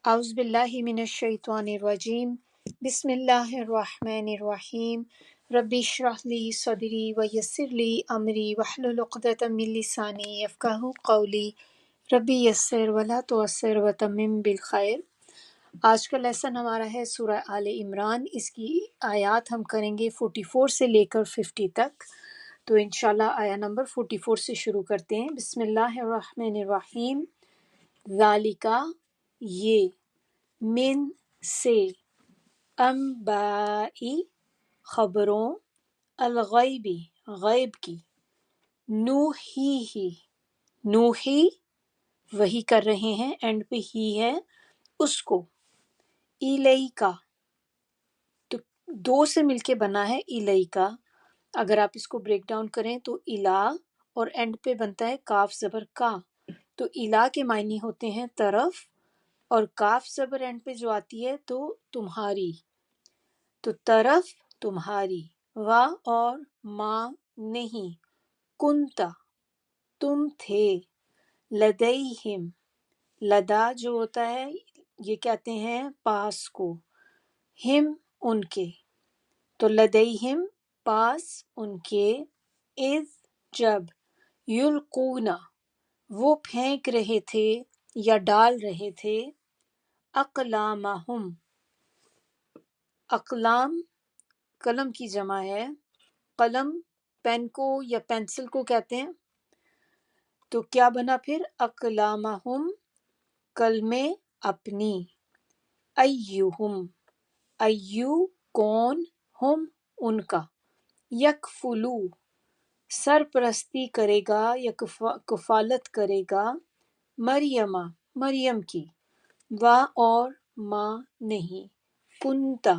اعوذ باللہ من الشیطان الرجیم بسم اللہ الرحمن الرحیم ربی اشرح لی صدری ویسر لی امری واحلل عقدۃ من لسانی یفقہوا قولی ربی یسر ولا تعسر وتمم بالخیر۔ آج کا لیسن ہمارا ہے سورہ آل عمران۔ اس کی آیات ہم کریں گے 44 سے لے کر 50 تک، تو انشاءاللہ آیا نمبر 44 سے شروع کرتے ہیں۔ بسم اللہ الرحمن الرحیم۔ ذالکا یہ، من سے، انبائی خبروں، الغیبی غیب کی، نوحی نوحی وہی کر رہے ہیں، اینڈ پہ ہی ہے اس کو، الیکا تو دو سے مل کے بنا ہے الیکا۔ اگر آپ اس کو بریک ڈاؤن کریں تو الا اور اینڈ پہ بنتا ہے کاف زبر کا، تو الا کے معنی ہوتے ہیں طرف، اور کاف زبر اینڈ پہ جو آتی ہے تو تمہاری، تو طرف تمہاری، وا اور ما نہیں، کنتا تم تھے، لدیہم لدا جو ہوتا ہے یہ کہتے ہیں پاس کو، ہم ان کے، تو لدیہم پاس ان کے، اذ جب، یلقونا وہ پھینک رہے تھے یا ڈال رہے تھے، اقلامہم اقلام قلم کی جمع ہے، قلم پین کو یا پینسل کو کہتے ہیں، تو کیا بنا پھر اقلامہم کلمے اپنی، ایہم ایو کون، ہم ان کا، یکفلو سرپرستی کرے گا یا کفالت کرے گا، مریمہ مریم کی، وا اور ماں نہیں، کنتا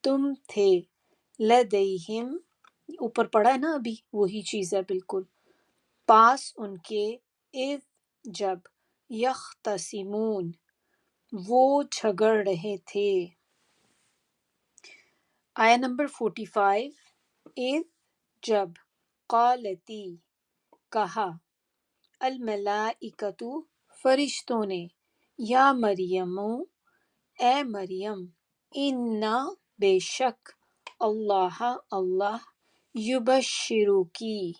تم تھے، لدیہم اوپر پڑھا ہے نا ابھی وہی چیز ہے بالکل، پاس ان کے، اذ جب، یختصمون وہ جھگڑ رہے تھے۔ آیا نمبر 45، اذ جب، قالتی کہا، الملائکۃ فرشتوں نے، یا مریم اے مریم، انا بے شک، اللہ اللہ، یبشرکی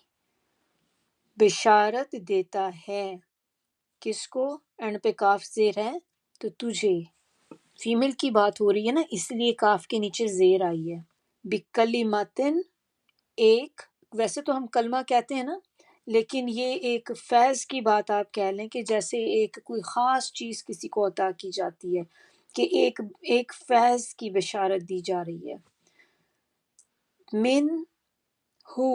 بشارت دیتا ہے، کس کو، اینڈ پہ کاف زیر ہے تو تجھے، فیمیل کی بات ہو رہی ہے نا اس لیے کاف کے نیچے زیر آئی ہے، بکلمتن ایک، ویسے تو ہم کلمہ کہتے ہیں نا، لیکن یہ ایک فیض کی بات آپ کہہ لیں کہ جیسے ایک کوئی خاص چیز کسی کو عطا کی جاتی ہے، کہ ایک فیض کی بشارت دی جا رہی ہے۔ من ہو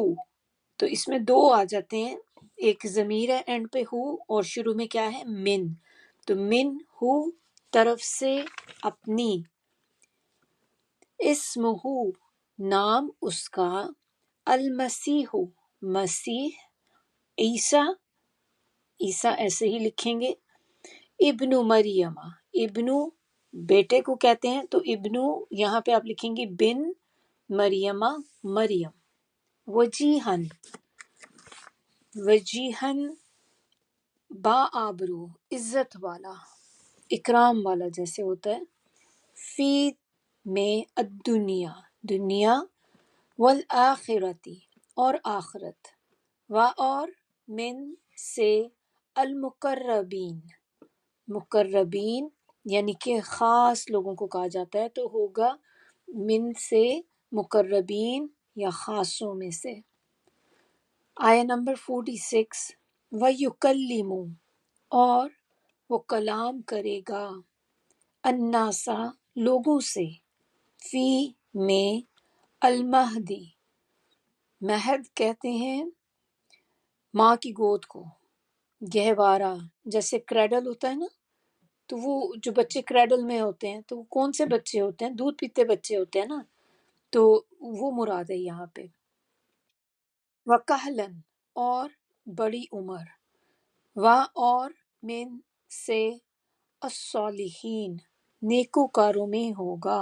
تو اس میں دو آ جاتے ہیں، ایک ضمیر ہے اینڈ پہ ہو، اور شروع میں کیا ہے من، تو من ہو طرف سے اپنی، اسمہ نام اس کا، المسیح مسیح، عیسیٰ عیسیٰ ایسے ہی لکھیں گے، ابن مریم ابن بیٹے کو کہتے ہیں، تو ابن یہاں پہ آپ لکھیں گے بن مریمہ مریم، وجیہن وجیہن با آبرو عزت والا، اکرام والا جیسے ہوتا ہے، فی میں الدنیا دنیا، والآخرتی اور آخرت، و اور من سے، المقربین مقربین یعنی کہ خاص لوگوں کو کہا جاتا ہے، تو ہوگا من سے مقربین یا خاصوں میں سے۔ آیا نمبر 46، وَيُكَلِّمُ اور وہ کلام کرے گا، الناسا لوگوں سے، فی میں، المہدی مہد کہتے ہیں ماں کی گود کو، گہوارہ جیسے کریڈل ہوتا ہے نا، تو وہ جو بچے کریڈل میں ہوتے ہیں تو وہ کون سے بچے ہوتے ہیں، دودھ پیتے بچے ہوتے ہیں نا، تو وہ مراد ہے یہاں پہ۔ وکہلن اور بڑی عمر، و اور من سے، الصالحین نیکوکاروں میں ہوگا،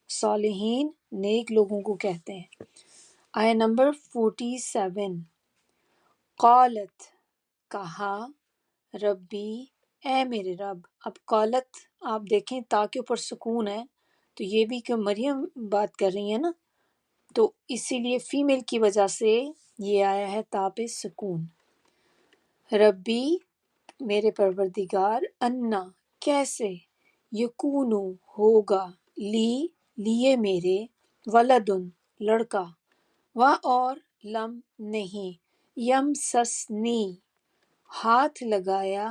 صالحین نیک لوگوں کو کہتے ہیں۔ آیا نمبر 47، قالت کہا، ربی اے میرے رب، اب قالت آپ دیکھیں تا کے اوپر سکون ہے، تو یہ بھی کہ مریم بات کر رہی ہے نا، تو اسی لیے فیمیل کی وجہ سے یہ آیا ہے تا پہ سکون۔ ربی میرے پروردگار، انا کیسے، یکونو ہوگا، لیے میرے، ولدن لڑکا، اور لم نہیں، یم سسنی ہاتھ لگایا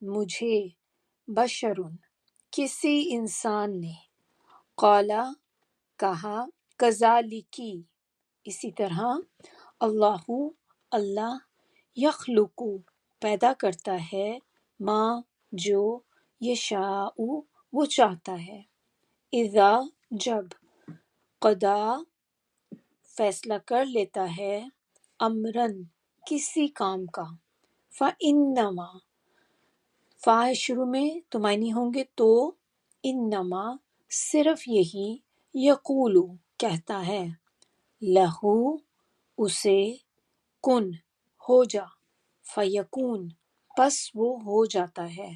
مجھے، بشرن کسی انسان نے، قالا کہا، کذالکی اسی طرح، اللہ اللہ، یخلق پیدا کرتا ہے، ما جو، یشاء وہ چاہتا ہے، اذا جب، قضا فیصلہ کر لیتا ہے، امرن کسی کام کا، فانما فا ہے شروع میں تو معنی ہوں گے تو، انما صرف یہی، یقولو کہتا ہے، لہو اسے، کن ہو جا، فیکون پس وہ ہو جاتا ہے۔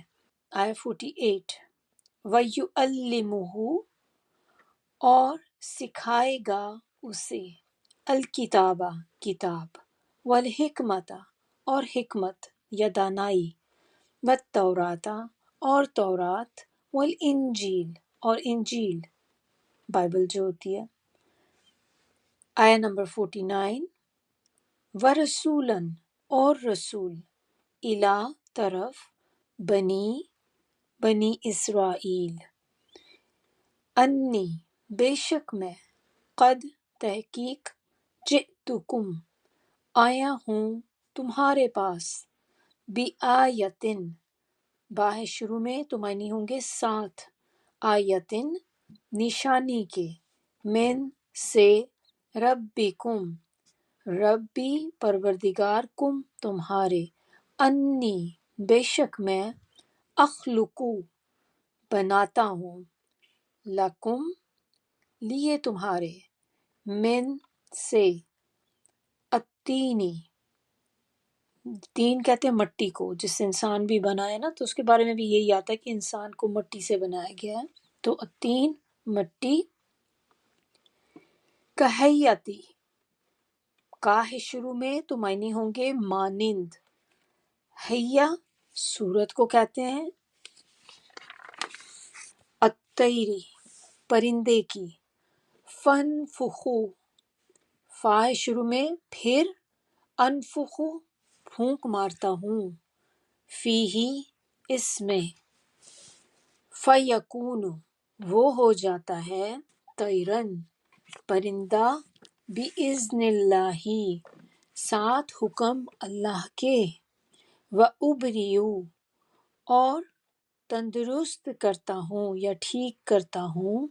آیت 48، وَيُعَلِّمُهُ اور سکھائے گا اسے، الکتابہ کتاب، والحکمت اور حکمت یا دانائی، والتورات اور تورات، والانجیل اور انجیل بائبل جو ہوتی ہے۔ آیا نمبر 49، ورسولاً اور رسول، الا طرف، بنی اسرائیل، انی بے شک میں، قد تحقیق، جئتکم آیا ہوں تمہارے پاس، بِآیَةٍ با ہے شروع میں تو معنی ہوں گے ساتھ، آیتن نشانی کے، من سے، ربکم ربی پروردگار، کم تمہارے، انی بے شک میں، اخلقو بناتا ہوں، لکم لیے تمہارے، من سے، التینی تین کہتے ہیں مٹی کو، جس سے انسان بھی بنا ہے نا، تو اس کے بارے میں بھی یہی آتا ہے کہ انسان کو مٹی سے بنایا گیا ہے، تو التین مٹی، کہیتی کا ہے شروع میں تو معنی ہوں گے مانند، حیا سورت کو کہتے ہیں، الطیری پرندے کی، فنفخو فا ہے شروع میں پھر، انفخو پھونک مارتا ہوں، فیہی اس میں، فیکون وہ ہو جاتا ہے، طیرن پرندہ، بِإِذْنِ اللہ ساتھ حکم اللہ کے، وَأُبْرِئُ اور تندرست کرتا ہوں یا ٹھیک کرتا ہوں،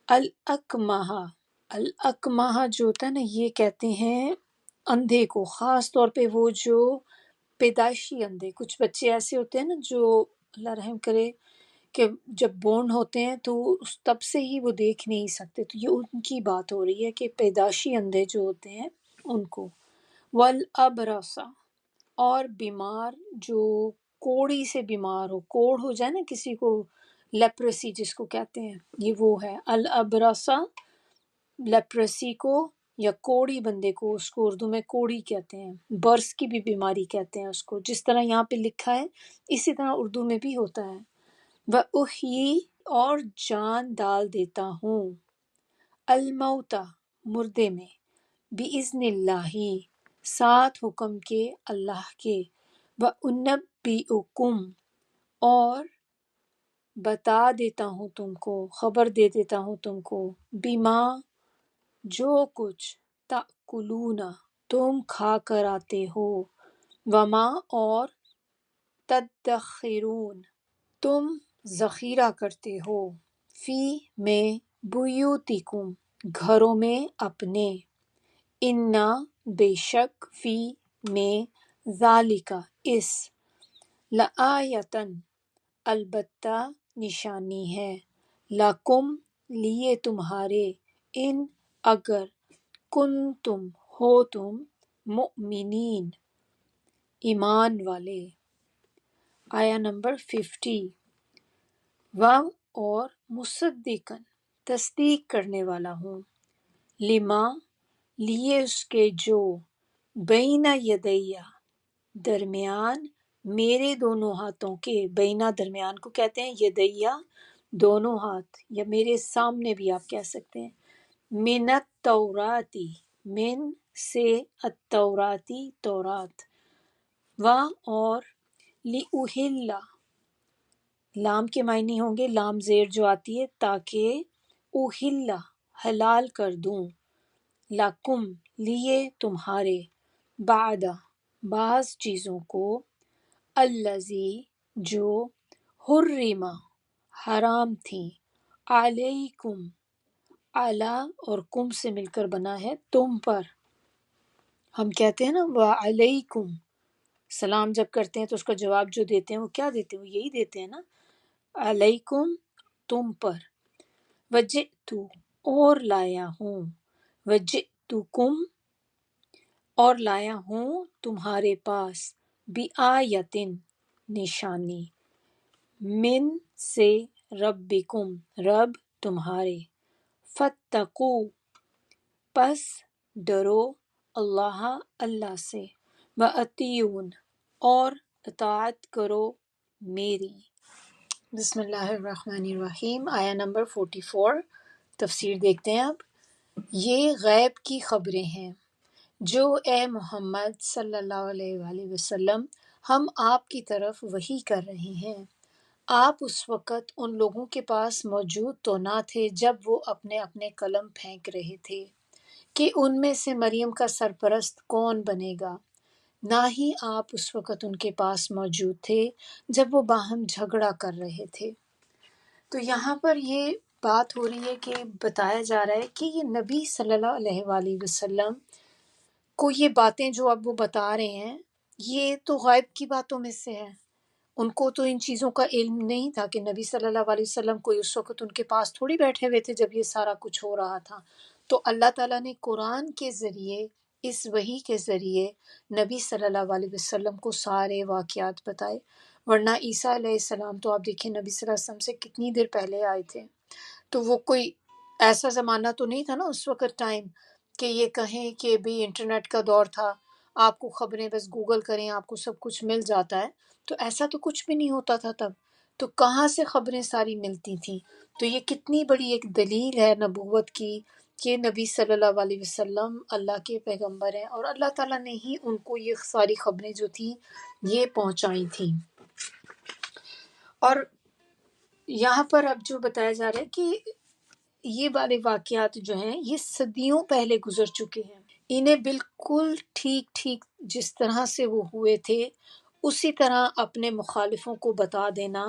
الاکمہ جو ہوتا ہے نا، یہ کہتے ہیں اندھے کو، خاص طور پہ وہ جو پیدائشی اندھے، کچھ بچے ایسے ہوتے ہیں نا جو اللہ رحم کرے کہ جب بورن ہوتے ہیں تو تب سے ہی وہ دیکھ نہیں سکتے، تو یہ ان کی بات ہو رہی ہے کہ پیدائشی اندھے جو ہوتے ہیں ان کو، والابرص اور بیمار جو کوڑی سے بیمار ہو، کوڑ ہو جائے نا کسی کو، لیپریسی جس کو کہتے ہیں، یہ وہ ہے الابرص، لیپریسی کو یا کوڑی بندے کو، اس کو اردو میں کوڑی کہتے ہیں، برس کی بھی بیماری کہتے ہیں اس کو، جس طرح یہاں پہ لکھا ہے اسی طرح اردو میں بھی ہوتا ہے، وَأُحْيِي اور جان ڈال دیتا ہوں، الموتا مردے میں، بِإِذْنِ اللہ ساتھ حکم کے اللہ کے، وَأُنَبِّئُكُمْ اور بتا دیتا ہوں تم کو، خبر دے دیتا ہوں تم کو، بما جو کچھ، تأکلون تم کھا کر آتے ہو، وما اور، تدخرون تم ذخیرہ کرتے ہو، فی میں، بیوتکم گھروں میں اپنے، انا بے شک، فی میں، ذالکا اس، لآیتن البتہ نشانی ہے، لکم لیے تمہارے، ان اگر، کنتم ہو تم، مؤمنین ایمان والے۔ آیا نمبر 50، و اور مصدقن تصدیق کرنے والا ہوں، لما لیے اس کے جو بین یدیہ درمیان میرے دونوں ہاتھوں کے، بینہ درمیان کو کہتے ہیں، یدیہ دونوں ہاتھ، یا میرے سامنے بھی آپ کہہ سکتے ہیں، من التوراتی من سے، التوراتی تورات، و اور لِأُحِلَّ لام کے معنی ہوں گے لام زیر جو آتی ہے تاکہ اُحِلَّ حلال کر دوں، لکم لیے تمہارے، بعد بعض چیزوں کو، الذی جو حرم حرام تھیں، علیکم اعلیٰ اور کم سے مل کر بنا ہے تم پر، ہم کہتے ہیں نا وعلیکم، سلام جب کرتے ہیں تو اس کا جواب جو دیتے ہیں وہ کیا دیتے ہیں، وہ یہی دیتے ہیں نا، علیکم تم پر، وجئتو اور لایا ہوں، وجئتکم اور لایا ہوں تمہارے پاس، بِآیتٍ نشانی، من سے، ربکم رب تمہارے، فاتقو پس ڈرو، اللہ اللہ سے، وَأَطِیعُونِ اور اطاعت کرو میری۔ بسم اللہ الرحمن الرحیم، آیا نمبر 44، تفسیر دیکھتے ہیں اب۔ یہ غیب کی خبریں ہیں جو اے محمد صلی اللہ علیہ وآلہ وسلم ہم آپ کی طرف وحی کر رہے ہیں۔ آپ اس وقت ان لوگوں کے پاس موجود تو نہ تھے جب وہ اپنے اپنے قلم پھینک رہے تھے کہ ان میں سے مریم کا سرپرست کون بنے گا، نہ ہی آپ اس وقت ان کے پاس موجود تھے جب وہ باہم جھگڑا کر رہے تھے۔ تو یہاں پر یہ بات ہو رہی ہے کہ بتایا جا رہا ہے کہ یہ نبی صلی اللہ علیہ وآلہ وسلم کو یہ باتیں جو اب وہ بتا رہے ہیں یہ تو غیب کی باتوں میں سے ہے، ان کو تو ان چیزوں کا علم نہیں تھا کہ نبی صلی اللہ علیہ وسلم کوئی اس وقت ان کے پاس تھوڑی بیٹھے ہوئے تھے جب یہ سارا کچھ ہو رہا تھا۔ تو اللہ تعالیٰ نے قرآن کے ذریعے، اس وحی کے ذریعے نبی صلی اللہ علیہ وسلم کو سارے واقعات بتائے، ورنہ عیسیٰ علیہ السلام تو آپ دیکھیں نبی صلی اللہ علیہ وسلم سے کتنی دیر پہلے آئے تھے، تو وہ کوئی ایسا زمانہ تو نہیں تھا نا اس وقت ٹائم کہ یہ کہیں کہ بھی انٹرنیٹ کا دور تھا، آپ کو خبریں بس گوگل کریں آپ کو سب کچھ مل جاتا ہے، تو ایسا تو کچھ بھی نہیں ہوتا تھا تب، تو کہاں سے خبریں ساری ملتی تھیں؟ تو یہ کتنی بڑی ایک دلیل ہے نبوت کی کہ نبی صلی اللہ علیہ وسلم اللہ کے پیغمبر ہیں اور اللہ تعالیٰ نے ہی ان کو یہ ساری خبریں جو تھیں یہ پہنچائی تھیں۔ اور یہاں پر اب جو بتایا جا رہا ہے کہ یہ والے واقعات جو ہیں یہ صدیوں پہلے گزر چکے ہیں، انہیں بالکل ٹھیک ٹھیک جس طرح سے وہ ہوئے تھے اسی طرح اپنے مخالفوں کو بتا دینا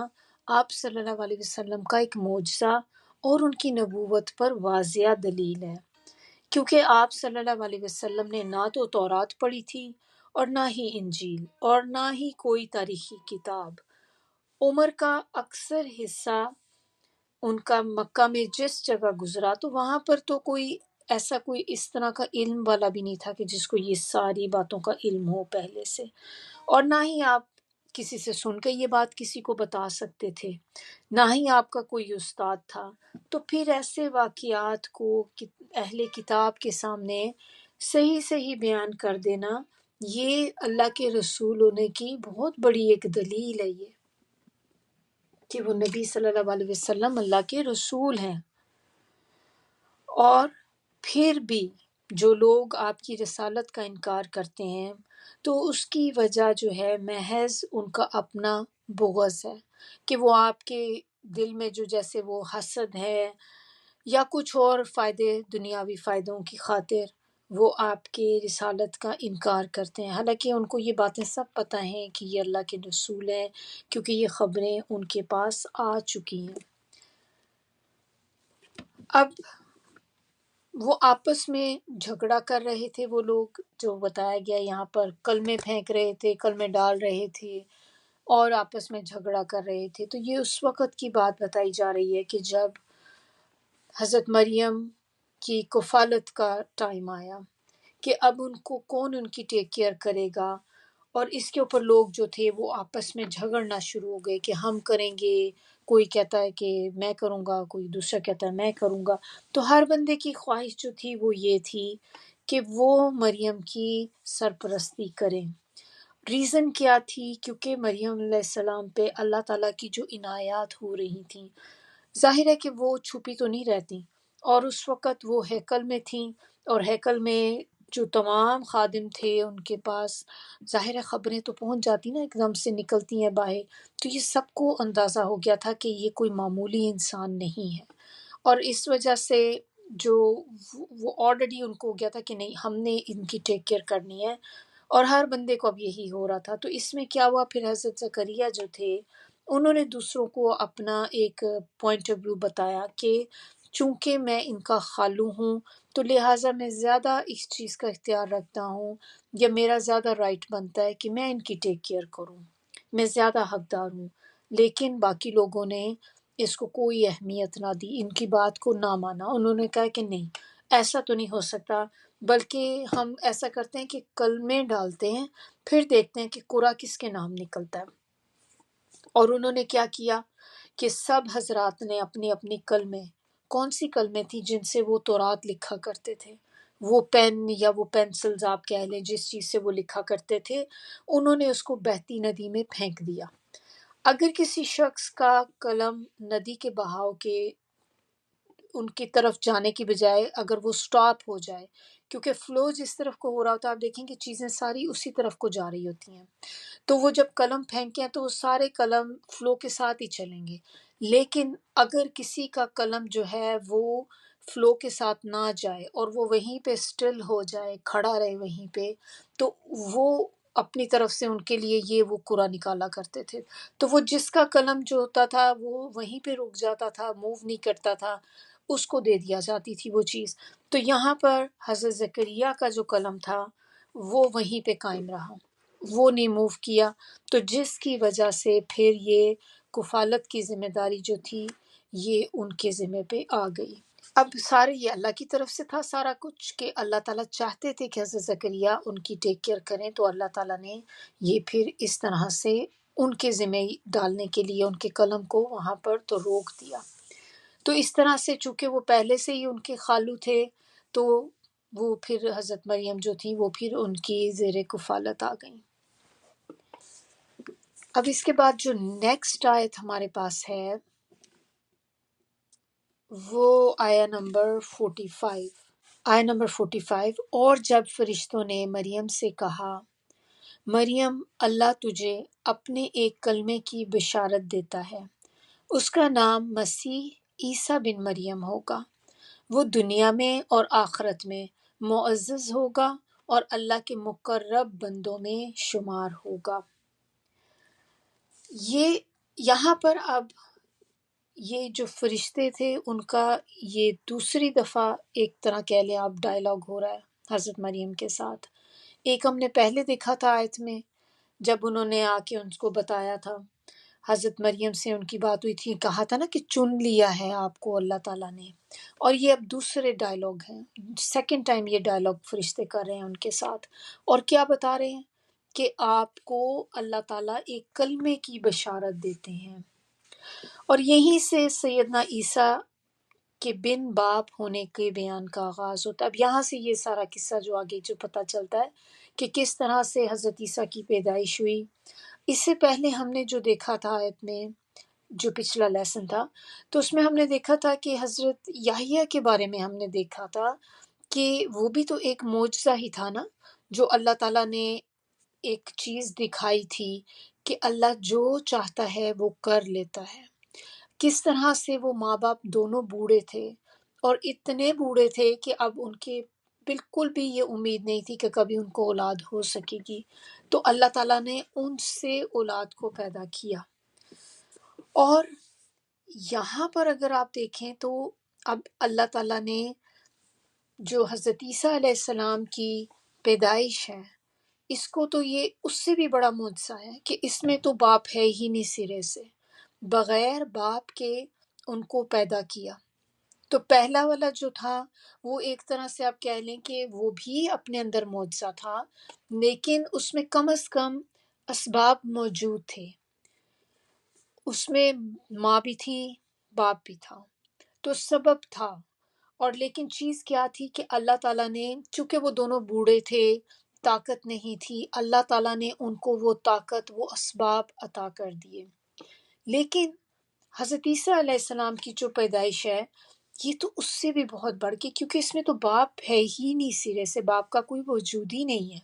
آپ صلی اللہ علیہ وسلم کا ایک معجزہ اور ان کی نبوت پر واضح دلیل ہے، کیونکہ آپ صلی اللہ علیہ وسلم نے نہ تو تورات پڑھی تھی اور نہ ہی انجیل اور نہ ہی کوئی تاریخی کتاب۔ عمر کا اکثر حصہ ان کا مکہ میں جس جگہ گزرا تو وہاں پر تو کوئی ایسا کوئی اس طرح کا علم والا بھی نہیں تھا کہ جس کو یہ ساری باتوں کا علم ہو پہلے سے، اور نہ ہی آپ کسی سے سن کے یہ بات کسی کو بتا سکتے تھے، نہ ہی آپ کا کوئی استاد تھا، تو پھر ایسے واقعات کو اہل کتاب کے سامنے صحیح صحیح بیان کر دینا یہ اللہ کے رسول ہونے کی بہت بڑی ایک دلیل ہے، یہ کہ وہ نبی صلی اللہ علیہ وسلم اللہ کے رسول ہیں۔ اور پھر بھی جو لوگ آپ کی رسالت کا انکار کرتے ہیں تو اس کی وجہ جو ہے محض ان کا اپنا بغض ہے، کہ وہ آپ کے دل میں جو جیسے وہ حسد ہے یا کچھ اور فائدے دنیاوی فائدوں کی خاطر وہ آپ کے رسالت کا انکار کرتے ہیں، حالانکہ ان کو یہ باتیں سب پتہ ہیں کہ یہ اللہ کے رسول ہیں، کیونکہ یہ خبریں ان کے پاس آ چکی ہیں۔ اب وہ آپس میں جھگڑا کر رہے تھے، وہ لوگ جو بتایا گیا یہاں پر کلمے پھینک رہے تھے، کلمے ڈال رہے تھے اور آپس میں جھگڑا کر رہے تھے، تو یہ اس وقت کی بات بتائی جا رہی ہے کہ جب حضرت مریم کی کفالت کا ٹائم آیا کہ اب ان کو کون ان کی ٹیک کیئر کرے گا، اور اس کے اوپر لوگ جو تھے وہ آپس میں جھگڑنا شروع ہو گئے کہ ہم کریں گے، کوئی کہتا ہے کہ میں کروں گا، کوئی دوسرا کہتا ہے میں کروں گا. تو ہر بندے کی خواہش جو تھی وہ یہ تھی کہ وہ مریم کی سرپرستی کریں. ریزن کیا تھی؟ کیونکہ مریم علیہ السلام پہ اللہ تعالیٰ کی جو عنایات ہو رہی تھیں، ظاہر ہے کہ وہ چھپی تو نہیں رہتی، اور اس وقت وہ ہیکل میں تھیں، اور ہیکل میں جو تمام خادم تھے ان کے پاس ظاہر ہے خبریں تو پہنچ جاتی نا، ایک دم سے نکلتی ہیں باہر. تو یہ سب کو اندازہ ہو گیا تھا کہ یہ کوئی معمولی انسان نہیں ہے، اور اس وجہ سے جو وہ آلریڈی ان کو ہو گیا تھا کہ نہیں ہم نے ان کی ٹیک کیئر کرنی ہے، اور ہر بندے کو اب یہی ہو رہا تھا. تو اس میں کیا ہوا، پھر حضرت زکریا جو تھے انہوں نے دوسروں کو اپنا ایک پوائنٹ آف ویو بتایا کہ چونکہ میں ان کا خالو ہوں تو لہٰذا میں زیادہ اس چیز کا اختیار رکھتا ہوں، یا میرا زیادہ رائٹ بنتا ہے کہ میں ان کی ٹیک کیئر کروں، میں زیادہ حقدار ہوں. لیکن باقی لوگوں نے اس کو کوئی اہمیت نہ دی، ان کی بات کو نہ مانا. انہوں نے کہا کہ نہیں ایسا تو نہیں ہو سکتا، بلکہ ہم ایسا کرتے ہیں کہ کلمے ڈالتے ہیں پھر دیکھتے ہیں کہ قرآن کس کے نام نکلتا ہے. اور انہوں نے کیا کیا کہ سب حضرات نے اپنی اپنی کلمے، کون سی کلمے تھی جن سے وہ تورات لکھا کرتے تھے، وہ پین یا وہ پینسلز آپ کہہ لیں جس چیز سے وہ لکھا کرتے تھے، انہوں نے اس کو بہتی ندی میں پھینک دیا. اگر کسی شخص کا قلم ندی کے بہاؤ کے ان کی طرف جانے کی بجائے اگر وہ سٹاپ ہو جائے، کیونکہ فلو جس طرف کو ہو رہا ہوتا ہے آپ دیکھیں کہ چیزیں ساری اسی طرف کو جا رہی ہوتی ہیں، تو وہ جب قلم پھینکیں تو وہ سارے قلم فلو کے ساتھ ہی چلیں گے. لیکن اگر کسی کا قلم جو ہے وہ فلو کے ساتھ نہ جائے اور وہ وہیں پہ سٹل ہو جائے، کھڑا رہے وہیں پہ، تو وہ اپنی طرف سے ان کے لیے یہ وہ قرآن نکالا کرتے تھے. تو وہ جس کا قلم جو ہوتا تھا وہ وہیں پہ رک جاتا تھا، موو نہیں کرتا تھا، اس کو دے دیا جاتی تھی وہ چیز. تو یہاں پر حضرت زکریا کا جو قلم تھا وہ وہیں پہ قائم رہا، وہ نہیں موو کیا. تو جس کی وجہ سے پھر یہ کفالت کی ذمہ داری جو تھی یہ ان کے ذمہ پہ آ گئی. اب سارے یہ اللہ کی طرف سے تھا سارا کچھ، کہ اللہ تعالیٰ چاہتے تھے کہ حضرت زکریا ان کی ٹیک کیئر کریں، تو اللہ تعالیٰ نے یہ پھر اس طرح سے ان کے ذمہ ڈالنے کے لیے ان کے قلم کو وہاں پر تو روک دیا. تو اس طرح سے چونکہ وہ پہلے سے ہی ان کے خالو تھے تو وہ پھر حضرت مریم جو تھی وہ پھر ان کی زیر کفالت آ گئیں. اب اس کے بعد جو نیکسٹ آیت ہمارے پاس ہے وہ آیا نمبر 45. آیا نمبر 45، اور جب فرشتوں نے مریم سے کہا مریم اللہ تجھے اپنے ایک کلمے کی بشارت دیتا ہے، اس کا نام مسیح عیسیٰ بن مریم ہوگا، وہ دنیا میں اور آخرت میں معزز ہوگا اور اللہ کے مقرب بندوں میں شمار ہوگا. یہ یہاں پر اب یہ جو فرشتے تھے ان کا یہ دوسری دفعہ ایک طرح کہہ لیں آپ ڈائلاگ ہو رہا ہے حضرت مریم کے ساتھ. ایک ہم نے پہلے دیکھا تھا آیت میں جب انہوں نے آ کے ان کو بتایا تھا، حضرت مریم سے ان کی بات ہوئی تھی، کہا تھا نا کہ چن لیا ہے آپ کو اللہ تعالیٰ نے. اور یہ اب دوسرے ڈائلاگ ہیں، سیکنڈ ٹائم یہ ڈائلاگ فرشتے کر رہے ہیں ان کے ساتھ، اور کیا بتا رہے ہیں کہ آپ کو اللہ تعالیٰ ایک کلمے کی بشارت دیتے ہیں. اور یہیں سے سیدنا عیسیٰ کے بن باپ ہونے کے بیان کا آغاز ہوتا ہے. اب یہاں سے یہ سارا قصہ جو آگے جو پتہ چلتا ہے کہ کس طرح سے حضرت عیسیٰ کی پیدائش ہوئی. اس سے پہلے ہم نے جو دیکھا تھا آیت میں جو پچھلا لیسن تھا تو اس میں ہم نے دیکھا تھا کہ حضرت یحییٰ کے بارے میں ہم نے دیکھا تھا کہ وہ بھی تو ایک معجزہ ہی تھا نا، جو اللہ تعالیٰ نے ایک چیز دکھائی تھی کہ اللہ جو چاہتا ہے وہ کر لیتا ہے. کس طرح سے وہ ماں باپ دونوں بوڑھے تھے، اور اتنے بوڑھے تھے کہ اب ان کے بالکل بھی یہ امید نہیں تھی کہ کبھی ان کو اولاد ہو سکے گی، تو اللہ تعالیٰ نے ان سے اولاد کو پیدا کیا. اور یہاں پر اگر آپ دیکھیں تو اب اللہ تعالیٰ نے جو حضرت عیسیٰ علیہ السلام کی پیدائش ہے اس کو تو یہ اس سے بھی بڑا معجزہ ہے کہ اس میں تو باپ ہے ہی نہیں سرے سے، بغیر باپ کے ان کو پیدا کیا. تو پہلا والا جو تھا وہ ایک طرح سے آپ کہہ لیں کہ وہ بھی اپنے اندر معجزہ تھا، لیکن اس میں کم از کم اسباب موجود تھے. اس میں ماں بھی تھی، باپ بھی تھا، تو سبب تھا، اور لیکن چیز کیا تھی کہ اللہ تعالیٰ نے، چونکہ وہ دونوں بوڑھے تھے، طاقت نہیں تھی، اللہ تعالیٰ نے ان کو وہ طاقت، وہ اسباب عطا کر دیے۔ لیکن حضرت عیسیٰ علیہ السلام کی جو پیدائش ہے، یہ تو اس سے بھی بہت بڑھ کے، کیونکہ اس میں تو باپ ہے ہی نہیں، سرے سے باپ کا کوئی وجود ہی نہیں ہے۔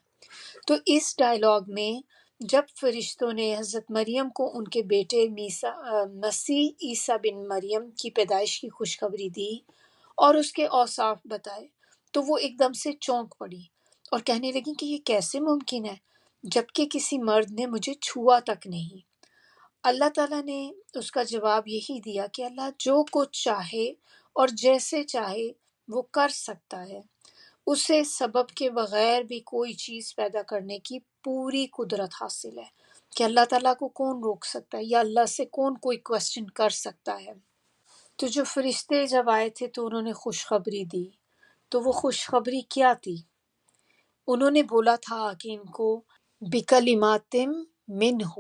تو اس ڈائلاگ میں جب فرشتوں نے حضرت مریم کو ان کے بیٹے مسیح عیسیٰ بن مریم کی پیدائش کی خوشخبری دی اور اس کے اوصاف بتائے، تو وہ ایک دم سے چونک پڑی اور کہنے لگی کہ یہ کیسے ممکن ہے جبکہ کسی مرد نے مجھے چھوا تک نہیں۔ اللہ تعالیٰ نے اس کا جواب یہی دیا کہ اللہ جو کچھ چاہے اور جیسے چاہے وہ کر سکتا ہے، اسے سبب کے بغیر بھی کوئی چیز پیدا کرنے کی پوری قدرت حاصل ہے، کہ اللہ تعالیٰ کو کون روک سکتا ہے یا اللہ سے کون کوئی کوشچن کر سکتا ہے۔ تو جو فرشتے جب آئے تھے تو انہوں نے خوشخبری دی، تو وہ خوشخبری کیا تھی؟ انہوں نے بولا تھا کہ ان کو بکلمات منہ،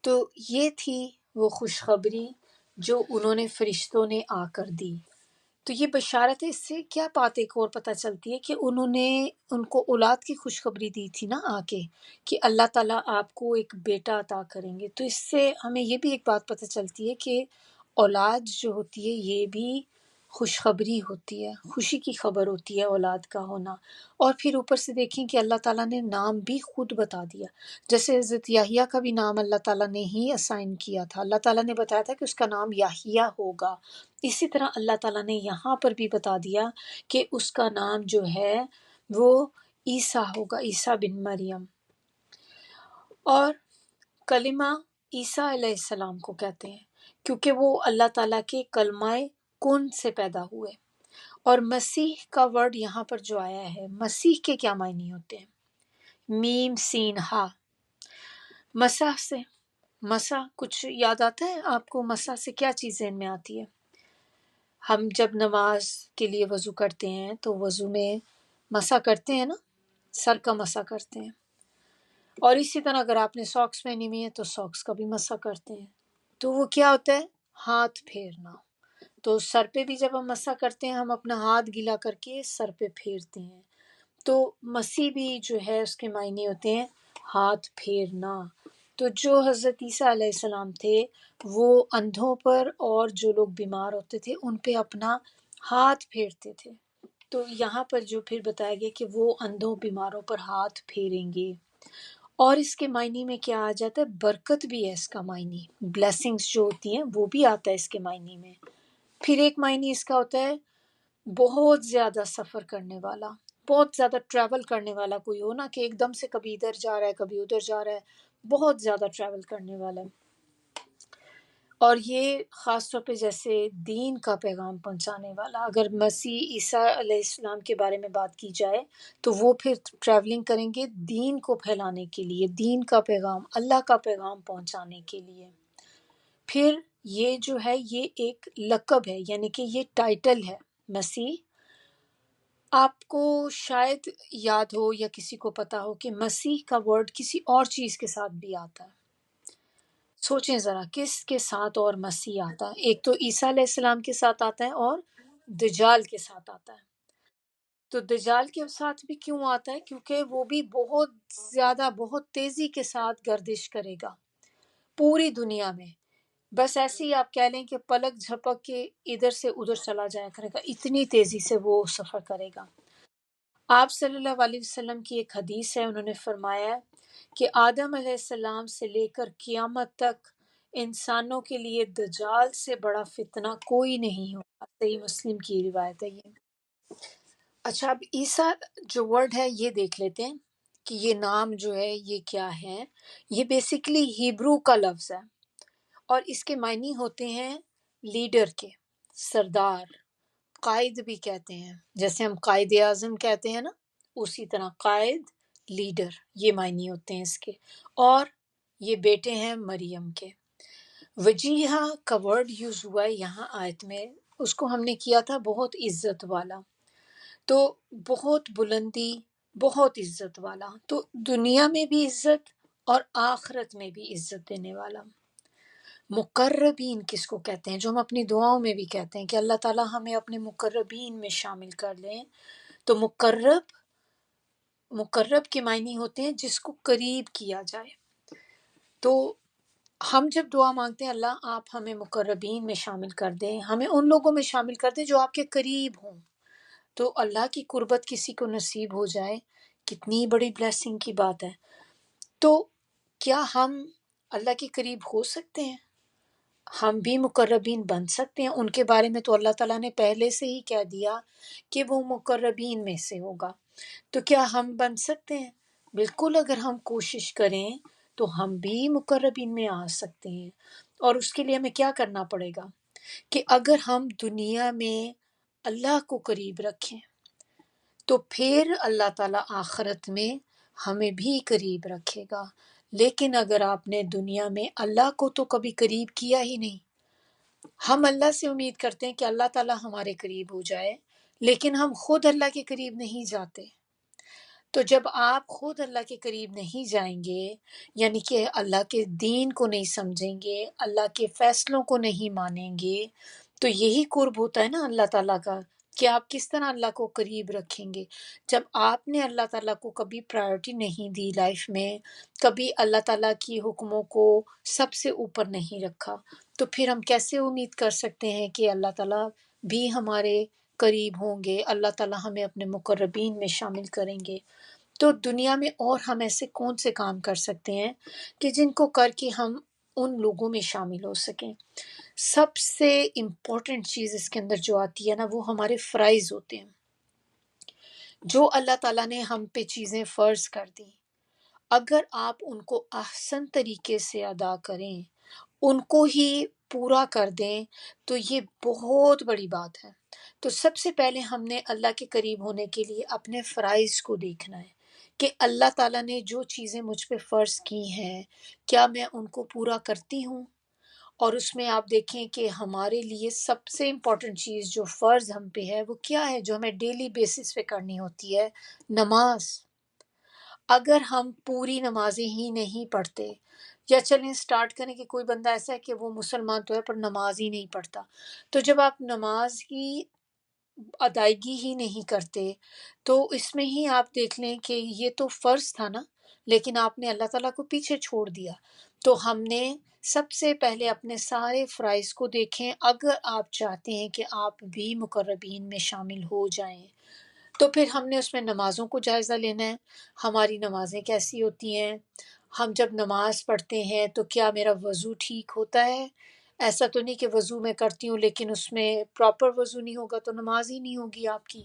تو یہ تھی وہ خوشخبری جو انہوں نے فرشتوں نے آ کر دی۔ تو یہ بشارت ہے، اس سے کیا بات ایک اور پتہ چلتی ہے کہ انہوں نے ان کو اولاد کی خوشخبری دی تھی نا آ کے، کہ اللہ تعالیٰ آپ کو ایک بیٹا عطا کریں گے۔ تو اس سے ہمیں یہ بھی ایک بات پتہ چلتی ہے کہ اولاد جو ہوتی ہے یہ بھی خوشخبری ہوتی ہے، خوشی کی خبر ہوتی ہے اولاد کا ہونا۔ اور پھر اوپر سے دیکھیں کہ اللہ تعالیٰ نے نام بھی خود بتا دیا، جیسے حضرت یحییٰ کا بھی نام اللہ تعالیٰ نے ہی اسائن کیا تھا، اللہ تعالیٰ نے بتایا تھا کہ اس کا نام یحییٰ ہوگا۔ اسی طرح اللہ تعالیٰ نے یہاں پر بھی بتا دیا کہ اس کا نام جو ہے وہ عیسیٰ ہوگا، عیسیٰ بن مریم۔ اور کلمہ عیسیٰ علیہ السلام کو کہتے ہیں کیونکہ وہ اللہ تعالیٰ کے کلمہ کن سے پیدا ہوئے۔ اور مسیح کا ورڈ یہاں پر جو آیا ہے، مسیح کے کیا معنی ہوتے ہیں؟ میم سین ہا، مسح سے۔ مسح کچھ یاد آتا ہے آپ کو؟ مسح سے کیا چیز ذہن میں آتی ہے؟ ہم جب نماز کے لیے وضو کرتے ہیں تو وضو میں مسح کرتے ہیں نا، سر کا مسح کرتے ہیں، اور اسی طرح اگر آپ نے ساکس پہنی ہوئی ہے تو ساکس کا بھی مسح کرتے ہیں۔ تو وہ کیا ہوتا ہے؟ ہاتھ پھیرنا۔ تو سر پہ بھی جب ہم مسح کرتے ہیں ہم اپنا ہاتھ گیلا کر کے سر پہ پھیرتے ہیں۔ تو مسیح بھی جو ہے اس کے معنی ہوتے ہیں ہاتھ پھیرنا۔ تو جو حضرت عیسیٰ علیہ السلام تھے وہ اندھوں پر اور جو لوگ بیمار ہوتے تھے ان پہ اپنا ہاتھ پھیرتے تھے۔ تو یہاں پر جو پھر بتایا گیا کہ وہ اندھوں بیماروں پر ہاتھ پھیریں گے۔ اور اس کے معنی میں کیا آ جاتا ہے؟ برکت بھی ہے اس کا معنی، بلیسنگز جو ہوتی ہیں وہ بھی آتا ہے اس کے معنی میں۔ پھر ایک معنی اس کا ہوتا ہے بہت زیادہ سفر کرنے والا، بہت زیادہ ٹریول کرنے والا کوئی ہو نا، کہ ایک دم سے کبھی ادھر جا رہا ہے کبھی ادھر جا رہا ہے، بہت زیادہ ٹریول کرنے والا ہے۔ اور یہ خاص طور پہ جیسے دین کا پیغام پہنچانے والا، اگر مسیح عیسیٰ علیہ السلام کے بارے میں بات کی جائے تو وہ پھر ٹریولنگ کریں گے دین کو پھیلانے کے لیے، دین کا پیغام، اللہ کا پیغام پہنچانے کے لیے۔ پھر یہ جو ہے یہ ایک لقب ہے، یعنی کہ یہ ٹائٹل ہے مسیح۔ آپ کو شاید یاد ہو یا کسی کو پتا ہو کہ مسیح کا ورڈ کسی اور چیز کے ساتھ بھی آتا ہے۔ سوچیں ذرا کس کے ساتھ اور مسیح آتا ہے؟ ایک تو عیسیٰ علیہ السلام کے ساتھ آتا ہے اور دجال کے ساتھ آتا ہے۔ تو دجال کے ساتھ بھی کیوں آتا ہے؟ کیونکہ وہ بھی بہت زیادہ، بہت تیزی کے ساتھ گردش کرے گا پوری دنیا میں، بس ایسے ہی آپ کہہ لیں کہ پلک جھپک کے ادھر سے ادھر چلا جایا کرے گا، اتنی تیزی سے وہ سفر کرے گا۔ آپ صلی اللہ علیہ وسلم کی ایک حدیث ہے، انہوں نے فرمایا ہے کہ آدم علیہ السلام سے لے کر قیامت تک انسانوں کے لیے دجال سے بڑا فتنہ کوئی نہیں ہوگا۔ صحیح مسلم کی روایت ہے یہ۔ اچھا، اب عیسیٰ جو ورڈ ہے یہ دیکھ لیتے ہیں کہ یہ نام جو ہے یہ کیا ہے۔ یہ بیسیکلی ہیبرو کا لفظ ہے اور اس کے معنی ہوتے ہیں لیڈر کے، سردار، قائد بھی کہتے ہیں، جیسے ہم قائد اعظم کہتے ہیں نا، اسی طرح قائد، لیڈر، یہ معنی ہوتے ہیں اس کے۔ اور یہ بیٹے ہیں مریم کے۔ وجیہہ کا ورڈ یوز ہوا ہے یہاں آیت میں، اس کو ہم نے کیا تھا بہت عزت والا، تو بہت بلندی، بہت عزت والا، تو دنیا میں بھی عزت اور آخرت میں بھی عزت دینے والا۔ مقربین کس کو کہتے ہیں؟ جو ہم اپنی دعاؤں میں بھی کہتے ہیں کہ اللہ تعالیٰ ہمیں اپنے مقربین میں شامل کر لیں. تو مقرب کے معنی ہوتے ہیں جس کو قریب کیا جائے. تو ہم جب دعا مانگتے ہیں اللہ آپ ہمیں مقربین میں شامل کر دیں، ہمیں ان لوگوں میں شامل کر دیں جو آپ کے قریب ہوں. تو اللہ کی قربت کسی کو نصیب ہو جائے، کتنی بڑی بلیسنگ کی بات ہے. تو کیا ہم اللہ کے قریب ہو سکتے ہیں؟ ہم بھی مقربین بن سکتے ہیں. ان کے بارے میں تو اللہ تعالیٰ نے پہلے سے ہی کہہ دیا کہ وہ مقربین میں سے ہوگا. تو کیا ہم بن سکتے ہیں؟ بالکل، اگر ہم کوشش کریں تو ہم بھی مقربین میں آ سکتے ہیں. اور اس کے لیے ہمیں کیا کرنا پڑے گا کہ اگر ہم دنیا میں اللہ کو قریب رکھیں تو پھر اللہ تعالیٰ آخرت میں ہمیں بھی قریب رکھے گا. لیکن اگر آپ نے دنیا میں اللہ کو تو کبھی قریب کیا ہی نہیں، ہم اللہ سے امید کرتے ہیں کہ اللہ تعالیٰ ہمارے قریب ہو جائے، لیکن ہم خود اللہ کے قریب نہیں جاتے. تو جب آپ خود اللہ کے قریب نہیں جائیں گے، یعنی کہ اللہ کے دین کو نہیں سمجھیں گے، اللہ کے فیصلوں کو نہیں مانیں گے، تو یہی قرب ہوتا ہے نا اللہ تعالیٰ کا، کہ آپ کس طرح اللہ کو قریب رکھیں گے. جب آپ نے اللہ تعالیٰ کو کبھی پرائرٹی نہیں دی لائف میں، کبھی اللہ تعالیٰ کی حکموں کو سب سے اوپر نہیں رکھا، تو پھر ہم کیسے امید کر سکتے ہیں کہ اللہ تعالیٰ بھی ہمارے قریب ہوں گے، اللہ تعالیٰ ہمیں اپنے مقربین میں شامل کریں گے. تو دنیا میں اور ہم ایسے کون سے کام کر سکتے ہیں کہ جن کو کر کے ہم ان لوگوں میں شامل ہو سکیں؟ سب سے امپورٹنٹ چیز اس کے اندر جو آتی ہے نا، وہ ہمارے فرائض ہوتے ہیں. جو اللہ تعالیٰ نے ہم پہ چیزیں فرض کر دی، اگر آپ ان کو احسن طریقے سے ادا کریں، ان کو ہی پورا کر دیں، تو یہ بہت بڑی بات ہے. تو سب سے پہلے ہم نے اللہ کے قریب ہونے کے لیے اپنے فرائض کو دیکھنا ہے کہ اللہ تعالیٰ نے جو چیزیں مجھ پہ فرض کی ہیں، کیا میں ان کو پورا کرتی ہوں؟ اور اس میں آپ دیکھیں کہ ہمارے لیے سب سے امپورٹنٹ چیز جو فرض ہم پہ ہے وہ کیا ہے، جو ہمیں ڈیلی بیسس پہ کرنی ہوتی ہے؟ نماز. اگر ہم پوری نمازیں ہی نہیں پڑھتے، یا چلیں سٹارٹ کریں کہ کوئی بندہ ایسا ہے کہ وہ مسلمان تو ہے پر نماز ہی نہیں پڑھتا، تو جب آپ نماز کی ادائیگی ہی نہیں کرتے تو اس میں ہی آپ دیکھ لیں کہ یہ تو فرض تھا نا، لیکن آپ نے اللہ تعالیٰ کو پیچھے چھوڑ دیا. تو ہم نے سب سے پہلے اپنے سارے فرائض کو دیکھیں اگر آپ چاہتے ہیں کہ آپ بھی مقربین میں شامل ہو جائیں. تو پھر ہم نے اس میں نمازوں کو جائزہ لینا ہے، ہماری نمازیں کیسی ہوتی ہیں، ہم جب نماز پڑھتے ہیں تو کیا میرا وضو ٹھیک ہوتا ہے؟ ایسا تو نہیں کہ وضو میں کرتی ہوں لیکن اس میں پراپر وضو نہیں ہوگا تو نماز ہی نہیں ہوگی آپ کی.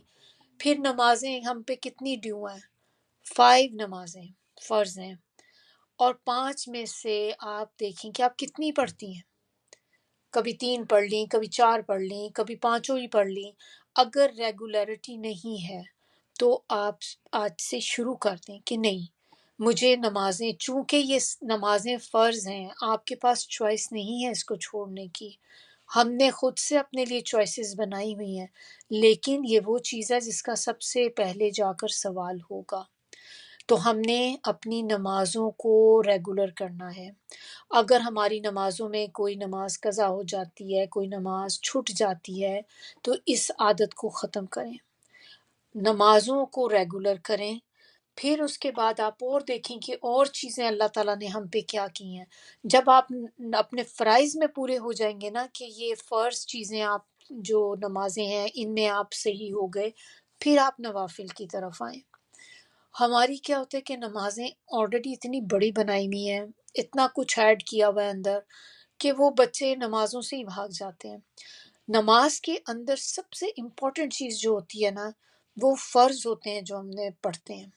پھر نمازیں ہم پہ کتنی ڈیو ہیں؟ 5 نمازیں فرض ہیں، اور 5 میں سے آپ دیکھیں کہ آپ کتنی پڑھتی ہیں. کبھی 3 پڑھ لیں، کبھی 4 پڑھ لیں، کبھی 5 ہی پڑھ لیں. اگر ریگولیرٹی نہیں ہے تو آپ آج سے شروع کر دیں کہ نہیں، مجھے نمازیں، چونکہ یہ نمازیں فرض ہیں، آپ کے پاس چوائس نہیں ہے اس کو چھوڑنے کی. ہم نے خود سے اپنے لیے چوائسیز بنائی ہوئی ہیں، لیکن یہ وہ چیز ہے جس کا سب سے پہلے جا کر سوال ہوگا. تو ہم نے اپنی نمازوں کو ریگولر کرنا ہے. اگر ہماری نمازوں میں کوئی نماز قضا ہو جاتی ہے، کوئی نماز چھوٹ جاتی ہے، تو اس عادت کو ختم کریں، نمازوں کو ریگولر کریں. پھر اس کے بعد آپ اور دیکھیں کہ اور چیزیں اللہ تعالیٰ نے ہم پہ کیا کی ہیں. جب آپ اپنے فرائض میں پورے ہو جائیں گے نا کہ یہ فرض چیزیں آپ جو نمازیں ہیں ان میں آپ صحیح ہو گئے، پھر آپ نوافل کی طرف آئیں. ہماری کیا ہوتا ہے کہ نمازیں آلریڈی اتنی بڑی بنائی ہوئی ہیں، اتنا کچھ ایڈ کیا ہوا ہے اندر کہ وہ بچے نمازوں سے ہی بھاگ جاتے ہیں. نماز کے اندر سب سے امپورٹنٹ چیز جو ہوتی ہے نا، وہ فرض ہوتے ہیں جو ہم نے پڑھتے ہیں.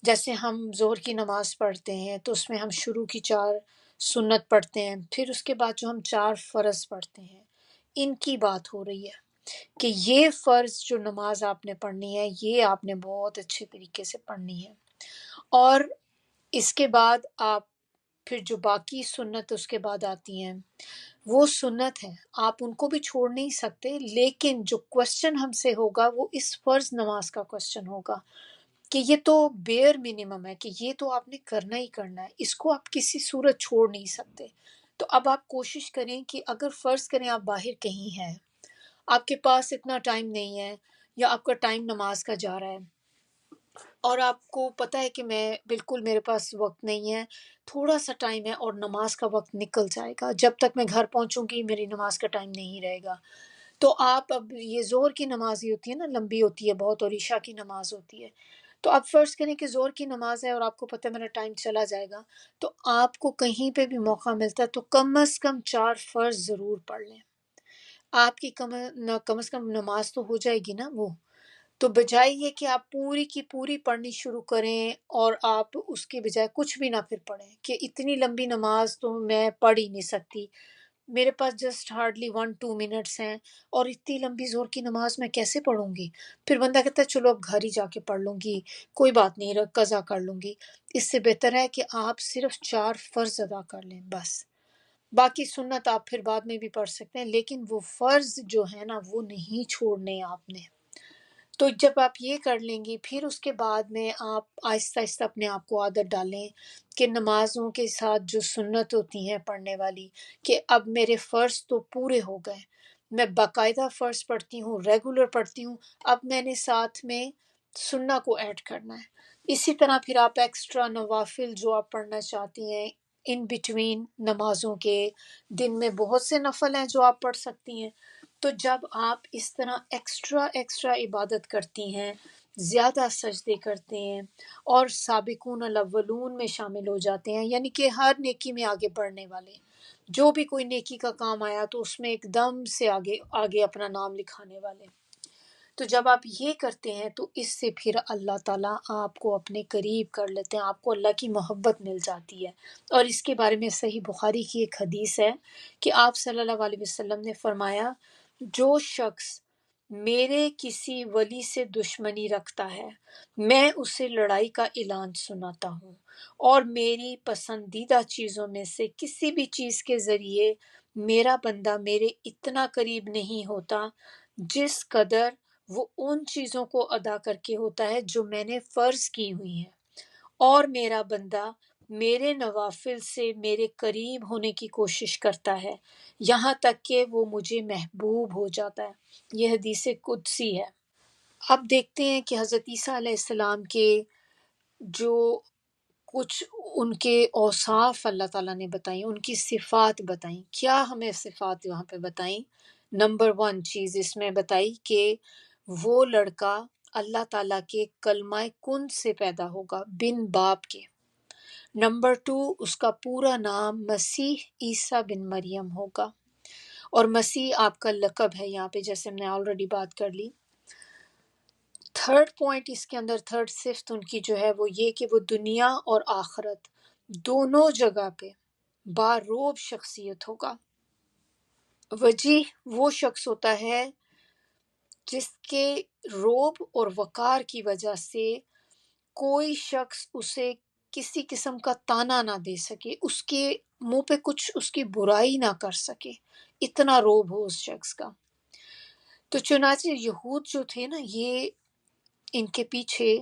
جیسے ہم ظہر کی نماز پڑھتے ہیں تو اس میں ہم شروع کی 4 سنت پڑھتے ہیں، پھر اس کے بعد جو ہم 4 فرض پڑھتے ہیں، ان کی بات ہو رہی ہے کہ یہ فرض جو نماز آپ نے پڑھنی ہے یہ آپ نے بہت اچھے طریقے سے پڑھنی ہے. اور اس کے بعد آپ پھر جو باقی سنت اس کے بعد آتی ہیں وہ سنت ہیں، آپ ان کو بھی چھوڑ نہیں سکتے، لیکن جو کوشچن ہم سے ہوگا وہ اس فرض نماز کا کوشچن ہوگا کہ یہ تو بیئر منیمم ہے کہ یہ تو آپ نے کرنا ہی کرنا ہے، اس کو آپ کسی صورت چھوڑ نہیں سکتے. تو اب آپ کوشش کریں کہ اگر فرض کریں آپ باہر کہیں ہیں، آپ کے پاس اتنا ٹائم نہیں ہے، یا آپ کا ٹائم نماز کا جا رہا ہے اور آپ کو پتہ ہے کہ میں بالکل میرے پاس وقت نہیں ہے، تھوڑا سا ٹائم ہے اور نماز کا وقت نکل جائے گا، جب تک میں گھر پہنچوں گی میری نماز کا ٹائم نہیں رہے گا، تو آپ اب یہ زور کی نماز ہی ہوتی ہے نا، لمبی ہوتی ہے بہت، اور عشاء کی نماز ہوتی ہے، تو آپ فرض کریں کہ زور کی نماز ہے اور آپ کو پتہ ہے میرا ٹائم چلا جائے گا، تو آپ کو کہیں پہ بھی موقع ملتا ہے تو کم از کم 4 فرض ضرور پڑھ لیں۔ آپ کی کم از کم نماز تو ہو جائے گی نا وہ، تو بجائے یہ کہ آپ پوری کی پوری پڑھنی شروع کریں اور آپ اس کے بجائے کچھ بھی نہ پھر پڑھیں کہ اتنی لمبی نماز تو میں پڑھ ہی نہیں سکتی، میرے پاس جسٹ ہارڈلی 1-2 منٹس ہیں اور اتنی لمبی زور کی نماز میں کیسے پڑھوں گی؟ پھر بندہ کہتا ہے چلو اب گھر ہی جا کے پڑھ لوں گی، کوئی بات نہیں، قضا کر لوں گی۔ اس سے بہتر ہے کہ آپ صرف 4 فرض ادا کر لیں بس، باقی سنت آپ پھر بعد میں بھی پڑھ سکتے ہیں، لیکن وہ فرض جو ہے نا وہ نہیں چھوڑنے آپ نے۔ تو جب آپ یہ کر لیں گی پھر اس کے بعد میں آپ آہستہ آہستہ اپنے آپ کو عادت ڈالیں کہ نمازوں کے ساتھ جو سنت ہوتی ہیں پڑھنے والی، کہ اب میرے فرض تو پورے ہو گئے، میں باقاعدہ فرض پڑھتی ہوں، ریگولر پڑھتی ہوں، اب میں نے ساتھ میں سنہ کو ایڈ کرنا ہے۔ اسی طرح پھر آپ ایکسٹرا نوافل جو آپ پڑھنا چاہتی ہیں ان بٹوین نمازوں کے، دن میں بہت سے نفل ہیں جو آپ پڑھ سکتی ہیں، تو جب آپ اس طرح ایکسٹرا عبادت کرتی ہیں، زیادہ سجدے کرتے ہیں اور سابقون الاولون میں شامل ہو جاتے ہیں، یعنی کہ ہر نیکی میں آگے بڑھنے والے، جو بھی کوئی نیکی کا کام آیا تو اس میں ایک دم سے آگے آگے اپنا نام لکھانے والے، تو جب آپ یہ کرتے ہیں تو اس سے پھر اللہ تعالیٰ آپ کو اپنے قریب کر لیتے ہیں، آپ کو اللہ کی محبت مل جاتی ہے۔ اور اس کے بارے میں صحیح بخاری کی ایک حدیث ہے کہ آپ صلی اللہ علیہ وسلم نے فرمایا، جو شخص میرے کسی ولی سے دشمنی رکھتا ہے میں اسے لڑائی کا اعلان سناتا ہوں، اور میری پسندیدہ چیزوں میں سے کسی بھی چیز کے ذریعے میرا بندہ میرے اتنا قریب نہیں ہوتا جس قدر وہ ان چیزوں کو ادا کر کے ہوتا ہے جو میں نے فرض کی ہوئی ہیں، اور میرا بندہ میرے نوافل سے میرے قریب ہونے کی کوشش کرتا ہے یہاں تک کہ وہ مجھے محبوب ہو جاتا ہے۔ یہ حدیث قدسی ہے۔ اب دیکھتے ہیں کہ حضرت عیسیٰ علیہ السلام کے جو کچھ ان کے اوصاف اللہ تعالیٰ نے بتائیں، ان کی صفات بتائیں، کیا ہمیں صفات وہاں پہ بتائیں؟ نمبر 1 چیز اس میں بتائی کہ وہ لڑکا اللہ تعالیٰ کے کلمہ کن سے پیدا ہوگا، بن باپ کے۔ نمبر 2 اس کا پورا نام مسیح عیسیٰ بن مریم ہوگا، اور مسیح آپ کا لقب ہے یہاں پہ، جیسے ہم نے آلریڈی بات کر لی۔ تھرڈ پوائنٹ اس کے اندر، تھرڈ صفت ان کی جو ہے وہ یہ کہ وہ دنیا اور آخرت دونوں جگہ پہ باروب شخصیت ہوگا۔ وجیح وہ شخص ہوتا ہے جس کے روب اور وقار کی وجہ سے کوئی شخص اسے کسی قسم کا تانا نہ دے سکے، اس کے منہ پہ کچھ اس کی برائی نہ کر سکے، اتنا روب ہو اس شخص کا۔ تو چنانچہ یہود جو تھے نا، یہ ان کے پیچھے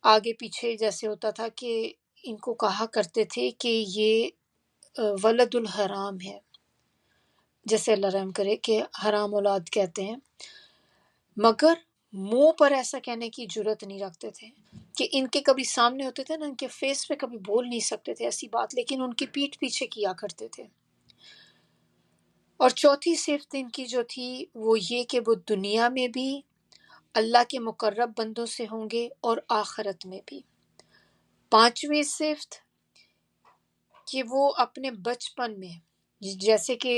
آگے پیچھے جیسے ہوتا تھا کہ ان کو کہا کرتے تھے کہ یہ ولد الحرام ہے، جیسے اللہ رحم کرے کہ حرام اولاد کہتے ہیں، مگر منہ پر ایسا کہنے کی جرت نہیں رکھتے تھے کہ ان کے کبھی سامنے ہوتے تھے نا، ان کے فیس پہ کبھی بول نہیں سکتے تھے ایسی بات، لیکن ان کی پیٹھ پیچھے کیا کرتے تھے۔ اور چوتھی صفت ان کی جو تھی وہ یہ کہ وہ دنیا میں بھی اللہ کے مقرب بندوں سے ہوں گے اور آخرت میں بھی۔ پانچویں صفت کہ وہ اپنے بچپن میں، جیسے کہ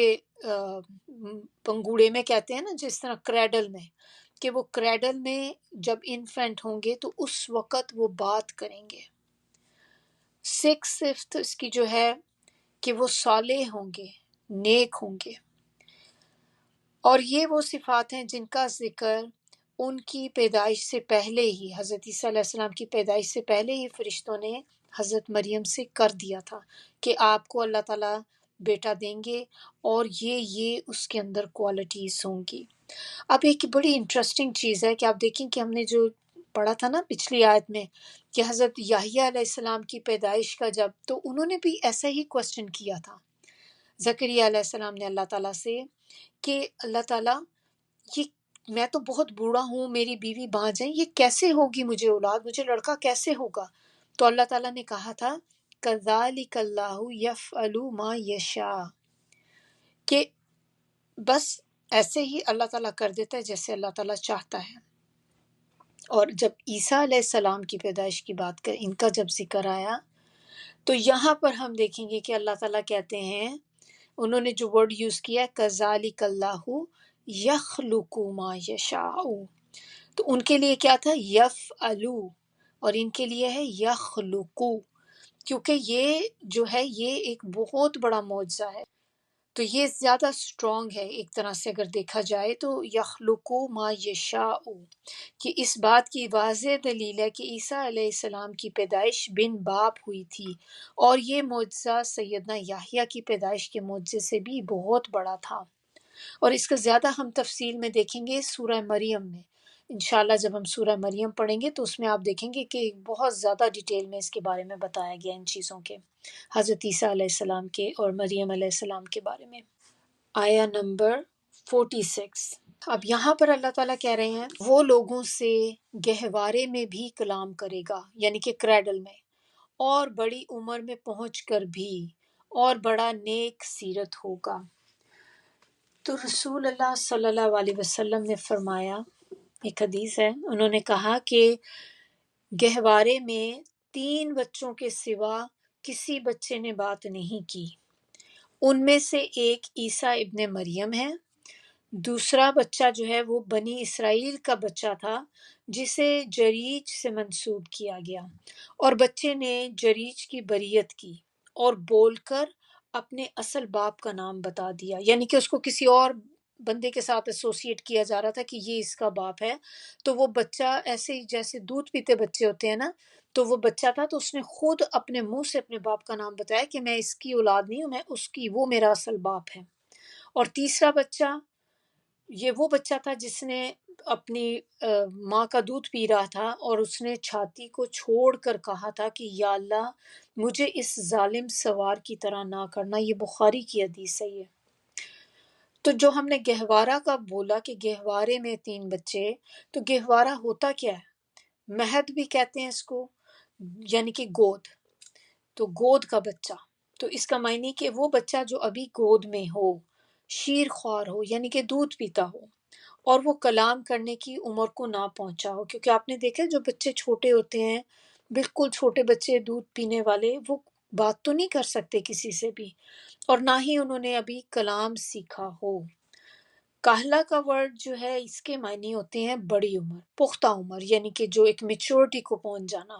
پنگوڑے میں کہتے ہیں نا، جس طرح کریڈل میں، کہ وہ کریڈل میں جب انفینٹ ہوں گے تو اس وقت وہ بات کریں گے۔ سکس صفت اس کی جو ہے کہ وہ صالح ہوں گے، نیک ہوں گے، اور یہ وہ صفات ہیں جن کا ذکر ان کی پیدائش سے پہلے ہی، حضرت عیسیٰ علیہ السلام کی پیدائش سے پہلے ہی فرشتوں نے حضرت مریم سے کر دیا تھا کہ آپ کو اللہ تعالیٰ بیٹا دیں گے، اور یہ اس کے اندر کوالٹیز ہوں گی۔ اب ایک بڑی انٹرسٹنگ چیز ہے کہ آپ دیکھیں کہ ہم نے جو پڑھا تھا نا پچھلی آیت میں کہ حضرت یحییٰ علیہ السلام کی پیدائش کا جب، تو انہوں نے بھی ایسا ہی کوسچن کیا تھا زکریا علیہ السلام نے اللہ تعالیٰ سے کہ اللہ تعالیٰ یہ میں تو بہت بوڑھا ہوں، میری بیوی بانجھ ہے، یہ کیسے ہوگی مجھے اولاد، مجھے لڑکا کیسے ہوگا؟ تو اللہ تعالیٰ نے کہا تھا کذالک اللہ یفعل ما یشاء، کہ بس ایسے ہی اللہ تعالیٰ کر دیتا ہے جیسے اللہ تعالیٰ چاہتا ہے۔ اور جب عیسیٰ علیہ السلام کی پیدائش کی بات کر ان کا جب ذکر آیا تو یہاں پر ہم دیکھیں گے کہ اللہ تعالیٰ کہتے ہیں، انہوں نے جو ورڈ یوز کیا ہے کذالک اللہ یخلق ما یشاء، تو ان کے لیے کیا تھا یفعلو، اور ان کے لیے ہے یخلقو، کیونکہ یہ جو ہے یہ ایک بہت بڑا معجزہ ہے، تو یہ زیادہ اسٹرانگ ہے ایک طرح سے اگر دیکھا جائے تو یخلقو ما یشاء، کہ اس بات کی واضح دلیل ہے کہ عیسیٰ علیہ السلام کی پیدائش بن باپ ہوئی تھی، اور یہ معجزہ سیدنا یحییٰ کی پیدائش کے معجزے سے بھی بہت بڑا تھا، اور اس کا زیادہ ہم تفصیل میں دیکھیں گے سورہ مریم میں انشاءاللہ۔ جب ہم سورہ مریم پڑھیں گے تو اس میں آپ دیکھیں گے کہ بہت زیادہ ڈیٹیل میں اس کے بارے میں بتایا گیا ان چیزوں کے، حضرت عیسیٰ علیہ السلام کے اور مریم علیہ السلام کے بارے میں۔ آیا نمبر 46، اب یہاں پر اللہ تعالیٰ کہہ رہے ہیں وہ لوگوں سے گہوارے میں بھی کلام کرے گا، یعنی کہ کریڈل میں، اور بڑی عمر میں پہنچ کر بھی، اور بڑا نیک سیرت ہوگا۔ تو رسول اللہ صلی اللہ علیہ وسلم نے فرمایا، ایک حدیث ہے، انہوں نے کہا کہ گہوارے میں 3 بچوں کے سوا کسی بچے نے بات نہیں کی، ان میں سے ایک عیسیٰ ابن مریم ہے، دوسرا بچہ جو ہے وہ بنی اسرائیل کا بچہ تھا جسے جریج سے منسوب کیا گیا، اور بچے نے جریج کی بریت کی اور بول کر اپنے اصل باپ کا نام بتا دیا، یعنی کہ اس کو کسی اور بندے کے ساتھ ایسوسیٹ کیا جا رہا تھا کہ یہ اس کا باپ ہے، تو وہ بچہ ایسے ہی جیسے دودھ پیتے بچے ہوتے ہیں نا، تو وہ بچہ تھا تو اس نے خود اپنے منہ سے اپنے باپ کا نام بتایا کہ میں اس کی اولاد نہیں ہوں، میں اس کی، وہ میرا اصل باپ ہے۔ اور تیسرا بچہ، یہ وہ بچہ تھا جس نے اپنی ماں کا دودھ پی رہا تھا اور اس نے چھاتی کو چھوڑ کر کہا تھا کہ یا اللہ مجھے اس ظالم سوار کی طرح نہ کرنا، یہ بخاری کی حدیث ہے یہ۔ تو جو ہم نے گہوارہ کا بولا کہ گہوارے میں 3 بچے، تو گہوارہ ہوتا کیا ہے؟ مہد بھی کہتے ہیں اس کو، یعنی کہ گود، تو گود کا بچہ، تو اس کا معنی کہ وہ بچہ جو ابھی گود میں ہو، شیر خوار ہو، یعنی کہ دودھ پیتا ہو، اور وہ کلام کرنے کی عمر کو نہ پہنچا ہو، کیونکہ آپ نے دیکھا جو بچے چھوٹے ہوتے ہیں، بالکل چھوٹے بچے دودھ پینے والے، وہ بات تو نہیں کر سکتے کسی سے بھی، اور نہ ہی انہوں نے ابھی کلام سیکھا ہو۔ کاہلا کا ورڈ جو ہے اس کے معنی ہوتے ہیں بڑی عمر، پختہ عمر، یعنی کہ جو ایک میچورٹی کو پہنچ جانا۔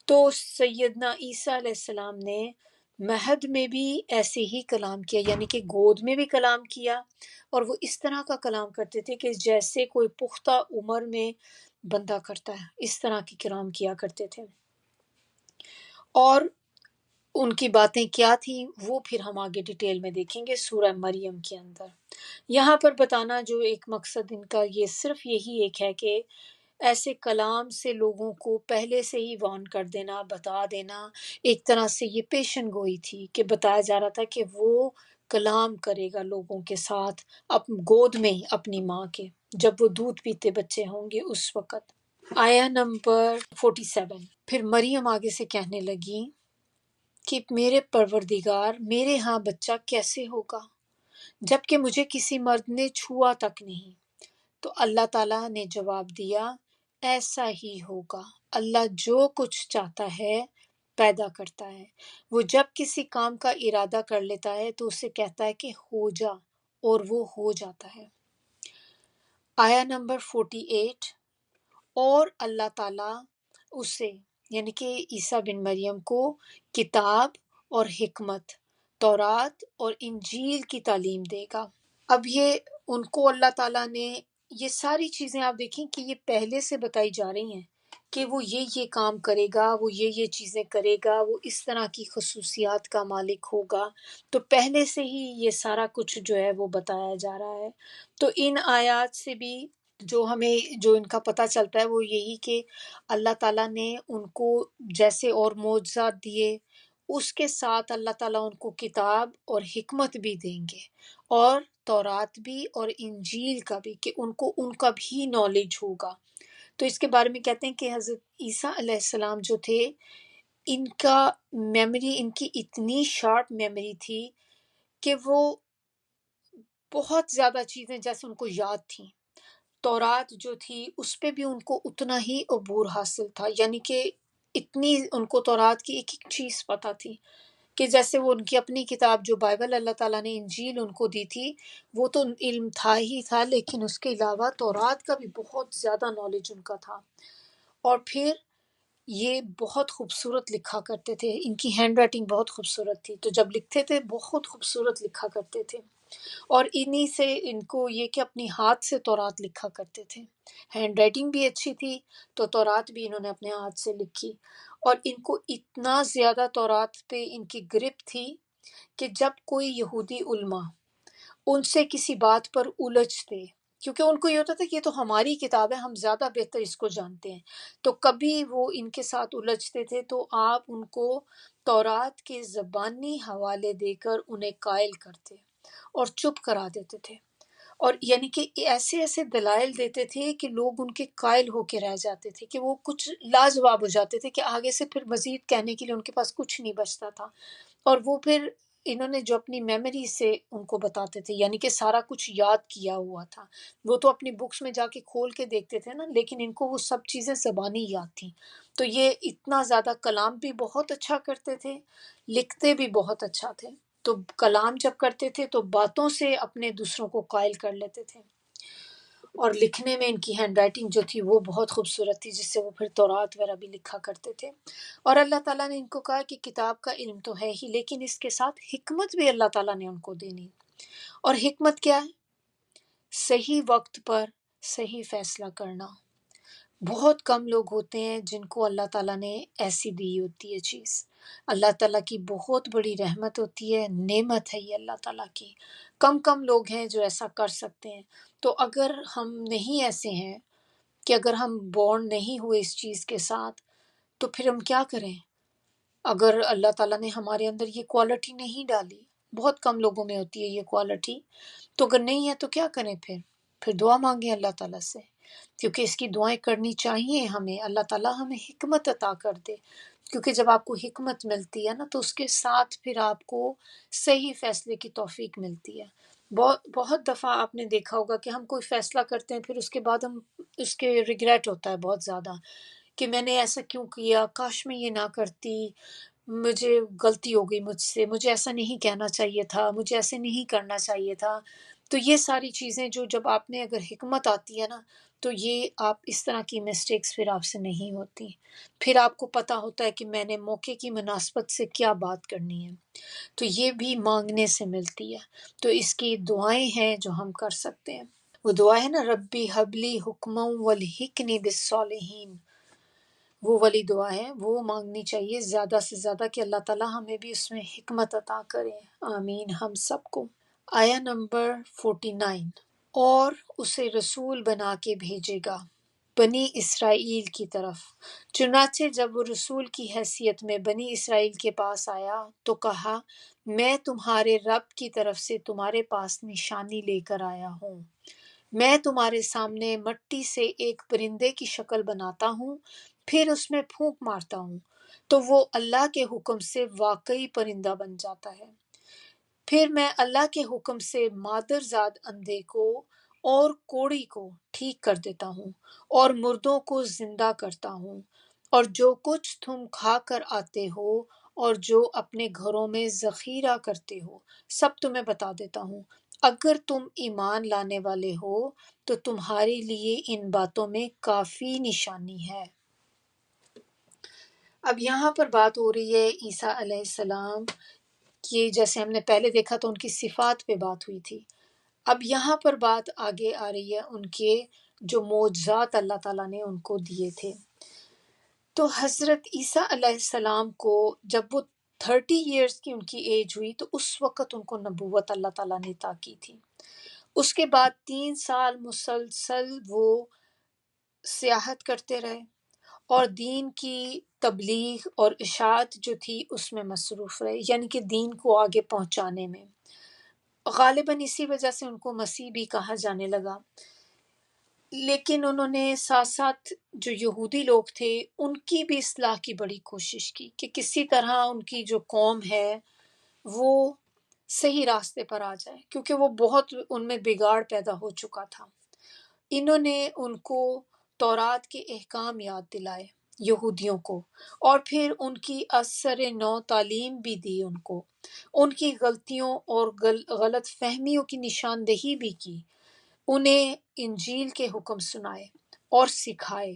تو سیدنا عیسیٰ علیہ السلام نے مہد میں بھی ایسے ہی کلام کیا، یعنی کہ گود میں بھی کلام کیا، اور وہ اس طرح کا کلام کرتے تھے کہ جیسے کوئی پختہ عمر میں بندہ کرتا ہے، اس طرح کی کلام کیا کرتے تھے۔ اور ان کی باتیں کیا تھیں وہ پھر ہم آگے ڈیٹیل میں دیکھیں گے سورہ مریم کے اندر۔ یہاں پر بتانا جو ایک مقصد ان کا یہ صرف یہی ایک ہے کہ ایسے کلام سے لوگوں کو پہلے سے ہی وارن کر دینا، بتا دینا، ایک طرح سے یہ پیشن گوئی تھی کہ بتایا جا رہا تھا کہ وہ کلام کرے گا لوگوں کے ساتھ گود میں ہی اپنی ماں کے، جب وہ دودھ پیتے بچے ہوں گے اس وقت۔ آیا نمبر 47، پھر مریم آگے سے کہنے لگی کہ میرے پروردگار میرے ہاں بچہ کیسے ہوگا جبکہ مجھے کسی مرد نے چھوا تک نہیں؟ تو اللہ تعالیٰ نے جواب دیا ایسا ہی ہوگا، اللہ جو کچھ چاہتا ہے پیدا کرتا ہے، وہ جب کسی کام کا ارادہ کر لیتا ہے تو اسے کہتا ہے کہ ہو جا، اور وہ ہو جاتا ہے۔ آیا نمبر 48، اور اللہ تعالیٰ اسے یعنی کہ عیسیٰ بن مریم کو کتاب اور حکمت، تورات اور انجیل کی تعلیم دے گا۔ اب یہ ان کو اللہ تعالیٰ نے یہ ساری چیزیں آپ دیکھیں کہ یہ پہلے سے بتائی جا رہی ہیں کہ وہ یہ کام کرے گا، وہ یہ چیزیں کرے گا، وہ اس طرح کی خصوصیات کا مالک ہوگا، تو پہلے سے ہی یہ سارا کچھ جو ہے وہ بتایا جا رہا ہے۔ تو ان آیات سے بھی جو ہمیں جو ان کا پتہ چلتا ہے وہ یہی کہ اللہ تعالیٰ نے ان کو جیسے اور معجزات دیے اس کے ساتھ اللہ تعالیٰ ان کو کتاب اور حکمت بھی دیں گے، اور تورات بھی اور انجیل کا بھی، کہ ان کو ان کا بھی نالج ہوگا۔ تو اس کے بارے میں کہتے ہیں کہ حضرت عیسیٰ علیہ السلام جو تھے، ان کا میموری، ان کی اتنی شارپ میموری تھی کہ وہ بہت زیادہ چیزیں جیسے ان کو یاد تھیں۔ تورات جو تھی اس پہ بھی ان کو اتنا ہی عبور حاصل تھا، یعنی کہ اتنی ان کو تورات کی ایک ایک چیز پتہ تھی، کہ جیسے وہ ان کی اپنی کتاب جو بائبل اللہ تعالیٰ نے انجیل ان کو دی تھی، وہ تو علم تھا ہی تھا، لیکن اس کے علاوہ تورات کا بھی بہت زیادہ نالج ان کا تھا۔ اور پھر یہ بہت خوبصورت لکھا کرتے تھے، ان کی ہینڈ رائٹنگ بہت خوبصورت تھی، تو جب لکھتے تھے بہت خوبصورت لکھا کرتے تھے۔ اور انہی سے ان کو یہ کہ اپنی ہاتھ سے تورات لکھا کرتے تھے، ہینڈ رائٹنگ بھی اچھی تھی، تو تورات بھی انہوں نے اپنے ہاتھ سے لکھی۔ اور ان کو اتنا زیادہ تورات پہ ان کی گرپ تھی کہ جب کوئی یہودی علماء ان سے کسی بات پر الجھتے، کیونکہ ان کو یہ ہوتا تھا کہ یہ تو ہماری کتاب ہے، ہم زیادہ بہتر اس کو جانتے ہیں، تو کبھی وہ ان کے ساتھ الجھتے تھے تو آپ ان کو تورات کے زبانی حوالے دے کر انہیں قائل کرتے اور چپ کرا دیتے تھے، اور یعنی کہ ایسے ایسے دلائل دیتے تھے کہ لوگ ان کے قائل ہو کے رہ جاتے تھے، کہ وہ کچھ لاجواب ہو جاتے تھے، کہ آگے سے پھر مزید کہنے کے لیے ان کے پاس کچھ نہیں بچتا تھا۔ اور وہ پھر انہوں نے جو اپنی میموری سے ان کو بتاتے تھے، یعنی کہ سارا کچھ یاد کیا ہوا تھا، وہ تو اپنی بکس میں جا کے کھول کے دیکھتے تھے نا، لیکن ان کو وہ سب چیزیں زبانی یاد تھیں۔ تو یہ اتنا زیادہ کلام بھی بہت اچھا کرتے تھے، لکھتے بھی بہت اچھا تھے، تو کلام جب کرتے تھے تو باتوں سے اپنے دوسروں کو قائل کر لیتے تھے، اور لکھنے میں ان کی ہینڈ رائٹنگ جو تھی وہ بہت خوبصورت تھی، جس سے وہ پھر تورات وغیرہ بھی لکھا کرتے تھے۔ اور اللہ تعالیٰ نے ان کو کہا کہ کتاب کا علم تو ہے ہی، لیکن اس کے ساتھ حکمت بھی اللہ تعالیٰ نے ان کو دینی۔ اور حکمت کیا ہے؟ صحیح وقت پر صحیح فیصلہ کرنا۔ بہت کم لوگ ہوتے ہیں جن کو اللہ تعالیٰ نے ایسی دی ہوتی ہے چیز۔ اللہ تعالیٰ کی بہت بڑی رحمت ہوتی ہے، نعمت ہے یہ اللہ تعالیٰ کی۔ کم لوگ ہیں جو ایسا کر سکتے ہیں۔ تو اگر ہم نہیں ایسے ہیں، کہ اگر ہم بورن نہیں ہوئے اس چیز کے ساتھ، تو پھر ہم کیا کریں؟ اگر اللہ تعالیٰ نے ہمارے اندر یہ کوالٹی نہیں ڈالی، بہت کم لوگوں میں ہوتی ہے یہ کوالٹی، تو اگر نہیں ہے تو کیا کریں؟ پھر دعا مانگیں اللہ تعالیٰ سے، کیونکہ اس کی دعائیں کرنی چاہیے ہمیں، اللہ تعالیٰ ہمیں حکمت عطا کر دے، کیونکہ جب آپ کو حکمت ملتی ہے نا تو اس کے ساتھ پھر آپ کو صحیح فیصلے کی توفیق ملتی ہے۔ بہت دفعہ آپ نے دیکھا ہوگا کہ ہم کوئی فیصلہ کرتے ہیں، پھر اس کے بعد ہم اس کے ریگریٹ ہوتا ہے بہت زیادہ، کہ میں نے ایسا کیوں کیا، کاش میں یہ نہ کرتی، مجھے غلطی ہو گئی مجھ سے، مجھے ایسا نہیں کہنا چاہیے تھا، مجھے ایسے نہیں کرنا چاہیے تھا۔ تو یہ ساری چیزیں جو جب آپ نے اگر حکمت آتی ہے نا، تو یہ آپ اس طرح کی مسٹیکس پھر آپ سے نہیں ہوتی، پھر آپ کو پتہ ہوتا ہے کہ میں نے موقع کی مناسبت سے کیا بات کرنی ہے، تو یہ بھی مانگنے سے ملتی ہے۔ تو اس کی دعائیں ہیں جو ہم کر سکتے ہیں، وہ دعا ہے نا، ربی حبلی حکما والحقنی بالصالحین، وہ والی دعا ہے، وہ مانگنی چاہیے زیادہ سے زیادہ، کہ اللہ تعالیٰ ہمیں بھی اس میں حکمت عطا کرے، آمین ہم سب کو۔ آیا نمبر 49، اور اسے رسول بنا کے بھیجے گا بنی اسرائیل کی طرف، چنانچہ جب وہ رسول کی حیثیت میں بنی اسرائیل کے پاس آیا تو کہا، میں تمہارے رب کی طرف سے تمہارے پاس نشانی لے کر آیا ہوں، میں تمہارے سامنے مٹی سے ایک پرندے کی شکل بناتا ہوں، پھر اس میں پھونک مارتا ہوں تو وہ اللہ کے حکم سے واقعی پرندہ بن جاتا ہے، پھر میں اللہ کے حکم سے مادرزاد اندھے کو اور کوڑی کو ٹھیک کر دیتا ہوں، اور مردوں کو زندہ کرتا ہوں، اور جو کچھ تم کھا کر آتے ہو اور جو اپنے گھروں میں ذخیرہ کرتے ہو سب تمہیں بتا دیتا ہوں، اگر تم ایمان لانے والے ہو تو تمہارے لیے ان باتوں میں کافی نشانی ہے۔ اب یہاں پر بات ہو رہی ہے عیسیٰ علیہ السلام کی، جیسے ہم نے پہلے دیکھا تو ان کی صفات پہ بات ہوئی تھی، اب یہاں پر بات آگے آ رہی ہے ان کے جو معجزات اللہ تعالیٰ نے ان کو دیے تھے۔ تو حضرت عیسیٰ علیہ السلام کو جب وہ 30 ایئرس کی ان کی ایج ہوئی تو اس وقت ان کو نبوت اللہ تعالیٰ نے عطا کی تھی۔ اس کے بعد 3 سال مسلسل وہ سیاحت کرتے رہے، اور دین کی تبلیغ اور اشاعت جو تھی اس میں مصروف رہے، یعنی کہ دین کو آگے پہنچانے میں۔ غالباً اسی وجہ سے ان کو مسیح بھی کہا جانے لگا۔ لیکن انہوں نے ساتھ ساتھ جو یہودی لوگ تھے ان کی بھی اصلاح کی بڑی کوشش کی کہ کسی طرح ان کی جو قوم ہے وہ صحیح راستے پر آ جائے، کیونکہ وہ بہت ان میں بگاڑ پیدا ہو چکا تھا۔ انہوں نے ان کو تورات کے احکام یاد دلائے یہودیوں کو، اور پھر ان کی اثر نو تعلیم بھی دی ان کو، ان کی غلطیوں اور غلط فہمیوں کی نشاندہی بھی کی، انہیں انجیل کے حکم سنائے اور سکھائے،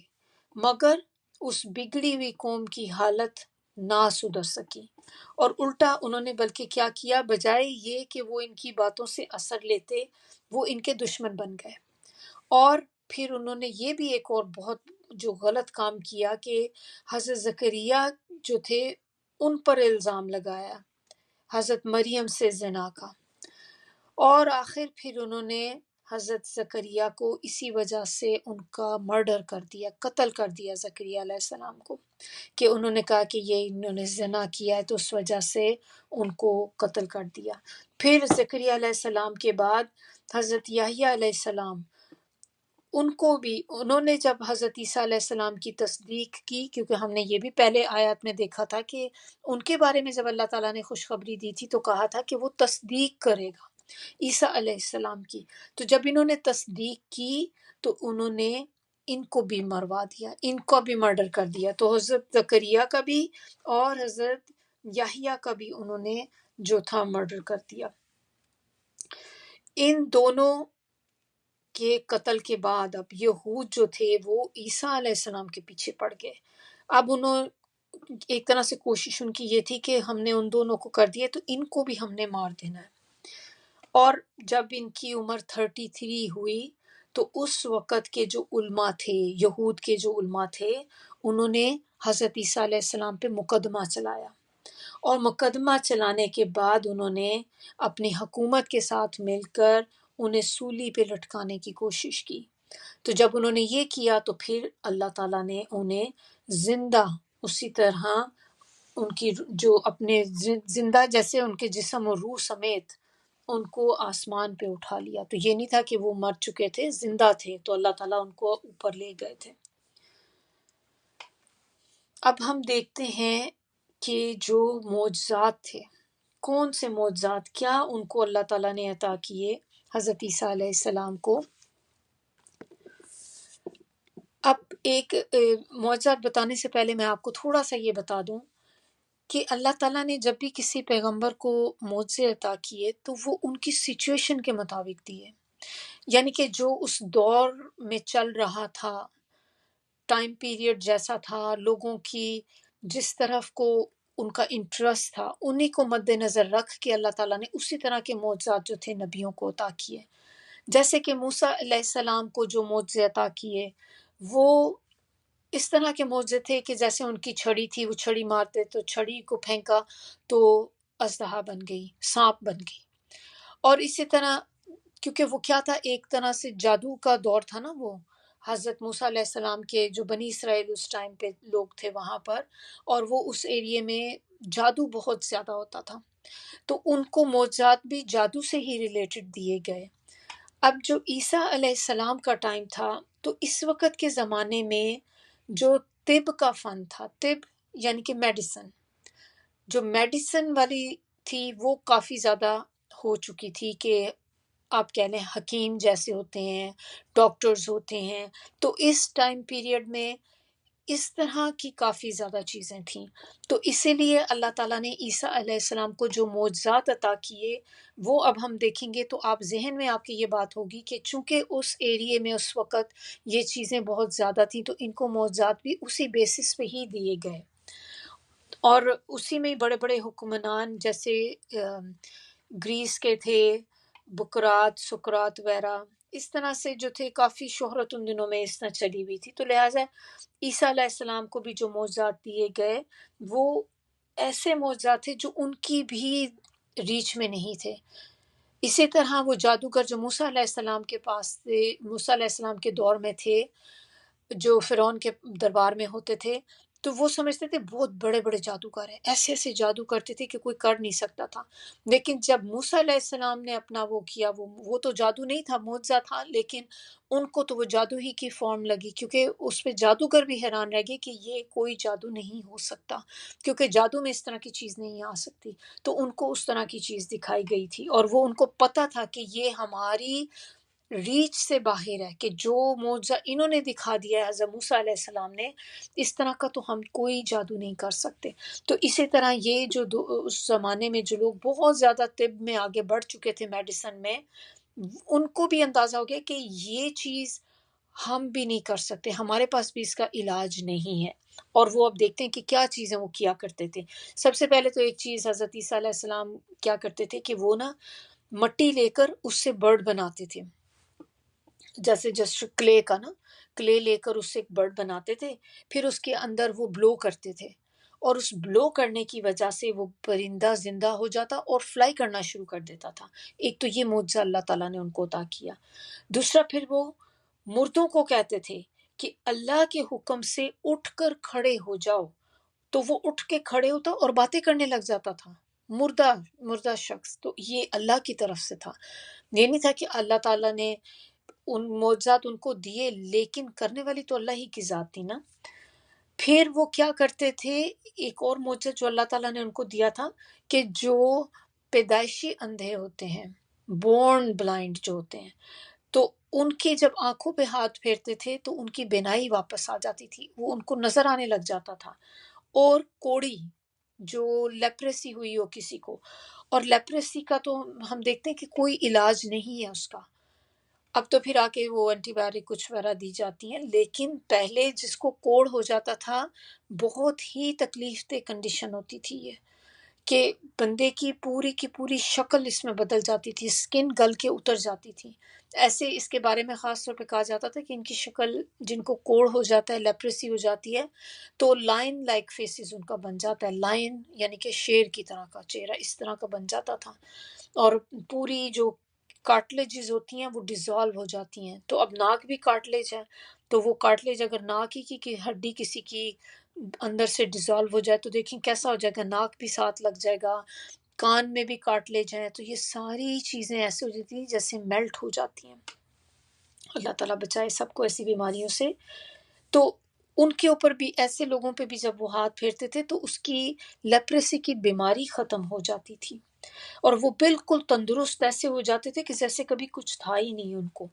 مگر اس بگڑی ہوئی قوم کی حالت نہ سدھر سکی، اور الٹا انہوں نے بلکہ کیا کیا، بجائے یہ کہ وہ ان کی باتوں سے اثر لیتے، وہ ان کے دشمن بن گئے۔ اور پھر انہوں نے یہ بھی ایک اور بہت جو غلط کام کیا کہ حضرت زکریا جو تھے ان پر الزام لگایا حضرت مریم سے زنا کا، اور آخر پھر انہوں نے حضرت زکریا کو اسی وجہ سے ان کا مرڈر کر دیا، قتل کر دیا زکریا علیہ السلام کو، کہ انہوں نے کہا کہ یہ انہوں نے زنا کیا ہے تو اس وجہ سے ان کو قتل کر دیا۔ پھر زکریا علیہ السلام کے بعد حضرت یحییٰ علیہ السلام، ان کو بھی انہوں نے جب حضرت عیسیٰ علیہ السلام کی تصدیق کی، کیونکہ ہم نے یہ بھی پہلے آیات میں دیکھا تھا کہ ان کے بارے میں جب اللہ تعالیٰ نے خوشخبری دی تھی تو کہا تھا کہ وہ تصدیق کرے گا عیسیٰ علیہ السلام کی، تو جب انہوں نے تصدیق کی تو انہوں نے ان کو بھی مروا دیا، ان کو بھی مرڈر کر دیا، تو حضرت زکریا کا بھی اور حضرت یحییٰ کا بھی انہوں نے جو تھا مرڈر کر دیا۔ ان دونوں کے قتل کے بعد اب یہود جو تھے وہ عیسیٰ علیہ السلام کے پیچھے پڑ گئے۔ اب انہوں ایک طرح سے کوشش ان کی یہ تھی کہ ہم نے ان دونوں کو کر دیا تو ان کو بھی ہم نے مار دینا ہے۔ اور جب ان کی عمر 33 ہوئی تو اس وقت کے جو علماء تھے، یہود کے جو علماء تھے، انہوں نے حضرت عیسیٰ علیہ السلام پہ مقدمہ چلایا، اور مقدمہ چلانے کے بعد انہوں نے اپنی حکومت کے ساتھ مل کر انہیں سولی پہ لٹکانے کی کوشش کی۔ تو جب انہوں نے یہ کیا تو پھر اللہ تعالیٰ نے انہیں زندہ اسی طرح ان کی جو اپنے زندہ جیسے ان کے جسم اور روح سمیت ان کو آسمان پہ اٹھا لیا۔ تو یہ نہیں تھا کہ وہ مر چکے تھے، زندہ تھے، تو اللہ تعالیٰ ان کو اوپر لے گئے تھے۔ اب ہم دیکھتے ہیں کہ جو معجزات تھے، کون سے معجزات، کیا ان کو اللہ تعالیٰ نے عطا کیے حضرت عیسیٰ علیہ السلام کو۔ اب ایک معجزات بتانے سے پہلے میں آپ کو تھوڑا سا یہ بتا دوں کہ اللہ تعالیٰ نے جب بھی کسی پیغمبر کو معجزے عطا کیے تو وہ ان کی سچویشن کے مطابق دیے، یعنی کہ جو اس دور میں چل رہا تھا، ٹائم پیریڈ جیسا تھا، لوگوں کی جس طرف کو ان کا انٹرسٹ تھا، انہی کو مد نظر رکھ کے اللہ تعالیٰ نے اسی طرح کے معجزات جو تھے نبیوں کو عطا کیے۔ جیسے کہ موسیٰ علیہ السلام کو جو معجزے عطا کیے وہ اس طرح کے معجزے تھے کہ جیسے ان کی چھڑی تھی، وہ چھڑی مارتے تو چھڑی کو پھینکا تو اژدہا بن گئی، سانپ بن گئی۔ اور اسی طرح کیونکہ وہ کیا تھا، ایک طرح سے جادو کا دور تھا نا، وہ حضرت موسیٰ علیہ السلام کے جو بنی اسرائیل اس ٹائم پہ لوگ تھے وہاں پر، اور وہ اس ایریے میں جادو بہت زیادہ ہوتا تھا، تو ان کو معجزات بھی جادو سے ہی ریلیٹڈ دیے گئے۔ اب جو عیسیٰ علیہ السلام کا ٹائم تھا تو اس وقت کے زمانے میں جو طب کا فن تھا، طب یعنی کہ میڈیسن، جو میڈیسن والی تھی وہ کافی زیادہ ہو چکی تھی، کہ آپ کہہ لیں حکیم جیسے ہوتے ہیں، ڈاکٹرز ہوتے ہیں، تو اس ٹائم پیریڈ میں اس طرح کی کافی زیادہ چیزیں تھیں۔ تو اسی لیے اللہ تعالیٰ نے عیسیٰ علیہ السلام کو جو معجزات عطا کیے وہ اب ہم دیکھیں گے تو آپ ذہن میں آپ کی یہ بات ہوگی کہ چونکہ اس ایریے میں اس وقت یہ چیزیں بہت زیادہ تھیں تو ان کو معجزات بھی اسی بیسس پہ ہی دیے گئے، اور اسی میں بڑے بڑے حکمران جیسے گریس کے تھے، بکرات، سقراط وغیرہ، اس طرح سے جو تھے کافی شہرت ان دنوں میں اس طرح چلی ہوئی تھی، تو لہٰذا عیسیٰ علیہ السلام کو بھی جو معجزات دیے گئے وہ ایسے معجزات تھے جو ان کی بھی ریچ میں نہیں تھے۔ اسی طرح وہ جادوگر جو موسیٰ علیہ السلام کے پاس تھے، موسیٰ علیہ السلام کے دور میں تھے، جو فرعون کے دربار میں ہوتے تھے، تو وہ سمجھتے تھے بہت بڑے بڑے جادوگر ہیں، ایسے ایسے جادو کرتے تھے کہ کوئی کر نہیں سکتا تھا۔ لیکن جب موسیٰ علیہ السلام نے اپنا وہ کیا، وہ تو جادو نہیں تھا، معجزہ تھا، لیکن ان کو تو وہ جادو ہی کی فارم لگی، کیونکہ اس پہ جادوگر بھی حیران رہ گئے کہ یہ کوئی جادو نہیں ہو سکتا، کیونکہ جادو میں اس طرح کی چیز نہیں آ سکتی۔ تو ان کو اس طرح کی چیز دکھائی گئی تھی، اور وہ ان کو پتہ تھا کہ یہ ہماری ریچ سے باہر ہے، کہ جو معجزہ انہوں نے دکھا دیا ہے حضرت موسیٰ علیہ السلام نے، اس طرح کا تو ہم کوئی جادو نہیں کر سکتے۔ تو اسی طرح یہ جو اس زمانے میں جو لوگ بہت زیادہ طب میں آگے بڑھ چکے تھے، میڈیسن میں، ان کو بھی اندازہ ہو گیا کہ یہ چیز ہم بھی نہیں کر سکتے، ہمارے پاس بھی اس کا علاج نہیں ہے۔ اور وہ اب دیکھتے ہیں کہ کیا چیزیں وہ کیا کرتے تھے۔ سب سے پہلے تو ایک چیز حضرت عیسیٰ علیہ السلام کیا کرتے تھے کہ وہ نا مٹی لے کر اس سے برڈ بناتے تھے، جیسے جسٹ کلے کا نا، کلے لے کر اس سے ایک برڈ بناتے تھے، پھر اس کے اندر وہ بلو کرتے تھے، اور اس بلو کرنے کی وجہ سے وہ پرندہ زندہ ہو جاتا اور فلائی کرنا شروع کر دیتا تھا۔ ایک تو یہ معجزہ اللہ تعالیٰ نے ان کو عطا کیا۔ دوسرا، پھر وہ مردوں کو کہتے تھے کہ اللہ کے حکم سے اٹھ کر کھڑے ہو جاؤ، تو وہ اٹھ کے کھڑے ہوتا اور باتیں کرنے لگ جاتا تھا، مردہ شخص۔ تو یہ اللہ کی طرف سے تھا، یہ نہیں تھا کہ اللہ تعالیٰ نے ان معجزات ان کو دیے، لیکن کرنے والی تو اللہ ہی کی ذات تھی نا۔ پھر وہ کیا کرتے تھے، ایک اور معجزہ جو اللہ تعالیٰ نے ان کو دیا تھا، کہ جو پیدائشی اندھے ہوتے ہیں، بورن بلائنڈ جو ہوتے ہیں، تو ان کے جب آنکھوں پہ ہاتھ پھیرتے تھے تو ان کی بینائی واپس آ جاتی تھی، وہ ان کو نظر آنے لگ جاتا تھا۔ اور کوڑی، جو لیپریسی ہوئی ہو کسی کو، اور لیپریسی کا تو ہم دیکھتے ہیں کہ کوئی علاج نہیں ہے اس کا، اب تو پھر آ کے وہ اینٹی بایوٹک کچھ وغیرہ دی جاتی ہیں، لیکن پہلے جس کو کوڑ ہو جاتا تھا، بہت ہی تکلیف دہ کنڈیشن ہوتی تھی یہ، کہ بندے کی پوری شکل اس میں بدل جاتی تھی، سکن گل کے اتر جاتی تھی۔ ایسے اس کے بارے میں خاص طور پہ کہا جاتا تھا کہ ان کی شکل، جن کو کوڑ ہو جاتا ہے، لیپریسی ہو جاتی ہے، تو لائن لائک فیسز ان کا بن جاتا ہے، لائن یعنی کہ شیر کی طرح کا چہرہ اس طرح کا بن جاتا تھا، اور پوری جو کارٹلیجز ہوتی ہیں وہ ڈیزالو ہو جاتی ہیں۔ تو اب ناک بھی کارٹلیج ہے، تو وہ کارٹلیج اگر ناک ہی کی ہڈی کسی کی اندر سے ڈیزالو ہو جائے تو دیکھیں کیسا ہو جائے گا، ناک بھی ساتھ لگ جائے گا، کان میں بھی کارٹلیج ہیں، تو یہ ساری چیزیں ایسے ہو جاتی ہیں جیسے میلٹ ہو جاتی ہیں۔ اللہ تعالیٰ بچائے سب کو ایسی بیماریوں سے۔ تو ان کے اوپر بھی، ایسے لوگوں پہ بھی جب وہ ہاتھ پھیرتے تھے تو اس کی لیپریسی کی بیماری ختم ہو جاتی تھی، اور وہ بالکل تندرست ایسے ہو جاتے تھے کہ جیسے کبھی کچھ تھا ہی نہیں ان کو۔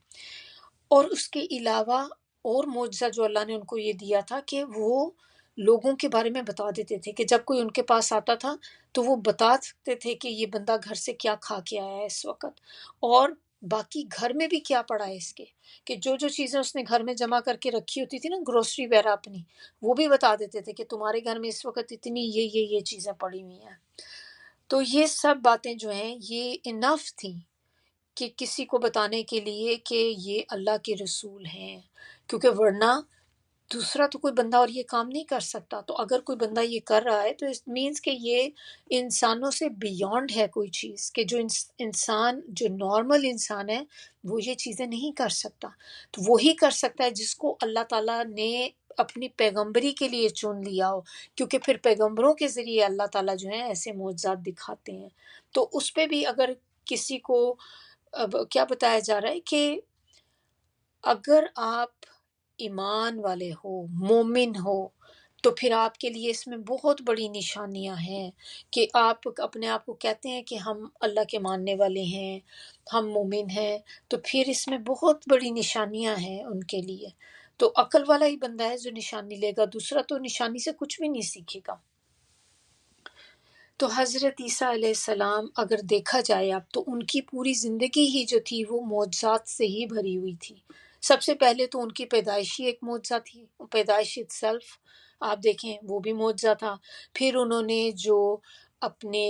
اور اس کے علاوہ اور معجزہ جو اللہ نے ان کو یہ دیا تھا کہ وہ لوگوں کے بارے میں بتا دیتے تھے، کہ جب کوئی ان کے پاس آتا تھا تو وہ بتا سکتے تھے کہ یہ بندہ گھر سے کیا کھا کے آیا ہے اس وقت، اور باقی گھر میں بھی کیا پڑا ہے اس کے، کہ جو جو چیزیں اس نے گھر میں جمع کر کے رکھی ہوتی تھی نا، گروسری وغیرہ اپنی، وہ بھی بتا دیتے تھے کہ تمہارے گھر میں اس وقت اتنی یہ چیزیں پڑی ہوئی ہیں۔ تو یہ سب باتیں جو ہیں یہ انف تھیں کہ کسی کو بتانے کے لیے کہ یہ اللہ کے رسول ہیں، کیونکہ ورنہ دوسرا تو کوئی بندہ اور یہ کام نہیں کر سکتا۔ تو اگر کوئی بندہ یہ کر رہا ہے تو اس مینس کہ یہ انسانوں سے بیونڈ ہے کوئی چیز، کہ جو انسان، جو نارمل انسان ہے، وہ یہ چیزیں نہیں کر سکتا۔ تو وہی کر سکتا ہے جس کو اللہ تعالیٰ نے اپنی پیغمبری کے لیے چن لیا ہو، کیونکہ پھر پیغمبروں کے ذریعے اللہ تعالیٰ جو ہیں ایسے معجزات دکھاتے ہیں۔ تو اس پہ بھی اگر کسی کو اب کیا بتایا جا رہا ہے کہ اگر آپ ایمان والے ہو، مومن ہو، تو پھر آپ کے لیے اس میں بہت بڑی نشانیاں ہیں، کہ آپ اپنے آپ کو کہتے ہیں کہ ہم اللہ کے ماننے والے ہیں، ہم مومن ہیں، تو پھر اس میں بہت بڑی نشانیاں ہیں ان کے لیے۔ تو عقل والا ہی بندہ ہے جو نشانی لے گا، دوسرا تو نشانی سے کچھ بھی نہیں سیکھے گا۔ تو حضرت عیسیٰ علیہ السلام اگر دیکھا جائے اب، تو ان کی پوری زندگی ہی جو تھی وہ معجزات سے ہی بھری ہوئی تھی۔ سب سے پہلے تو ان کی پیدائش ہی ایک معجزہ تھی، پیدائش itself آپ دیکھیں وہ بھی معجزہ تھا۔ پھر انہوں نے جو اپنے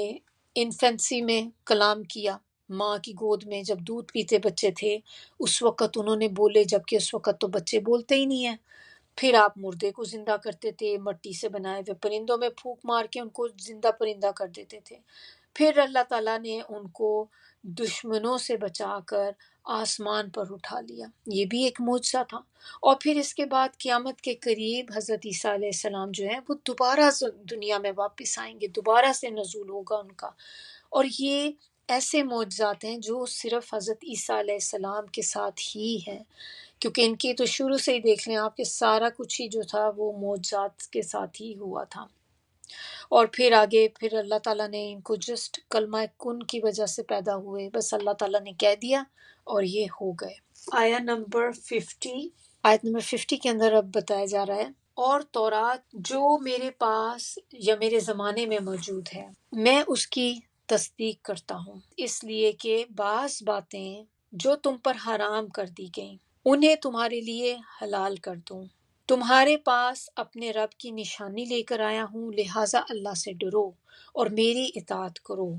انفینسی میں کلام کیا، ماں کی گود میں جب دودھ پیتے بچے تھے، اس وقت انہوں نے بولے، جبکہ اس وقت تو بچے بولتے ہی نہیں ہیں۔ پھر آپ مردے کو زندہ کرتے تھے، مٹی سے بنائے ہوئے پرندوں میں پھونک مار کے ان کو زندہ پرندہ کر دیتے تھے۔ پھر اللہ تعالیٰ نے ان کو دشمنوں سے بچا کر آسمان پر اٹھا لیا، یہ بھی ایک معجزہ تھا۔ اور پھر اس کے بعد قیامت کے قریب حضرت عیسیٰ علیہ السلام جو ہیں وہ دوبارہ دنیا میں واپس آئیں گے، دوبارہ سے نزول ہوگا ان کا۔ اور یہ ایسے معجزات ہیں جو صرف حضرت عیسیٰ علیہ السلام کے ساتھ ہی ہیں، کیونکہ ان کی تو شروع سے ہی دیکھ لیں آپ کہ سارا کچھ ہی جو تھا وہ معجزات کے ساتھ ہی ہوا تھا۔ اور پھر آگے پھر اللہ تعالیٰ نے ان کو جسٹ کلمہ کن کی وجہ سے پیدا ہوئے، بس اللہ تعالیٰ نے کہہ دیا اور یہ ہو گئے۔ آیت نمبر 50 کے اندر اب بتایا جا رہا ہے، اور تورات جو میرے پاس یا میرے زمانے میں موجود ہے میں اس کی تصدیق کرتا ہوں، اس لیے کہ بعض باتیں جو تم پر حرام کر دی گئیں انہیں تمہارے لیے حلال کر دوں۔ تمہارے پاس اپنے رب کی نشانی لے کر آیا ہوں، لہٰذا اللہ سے ڈرو اور میری اطاعت کرو۔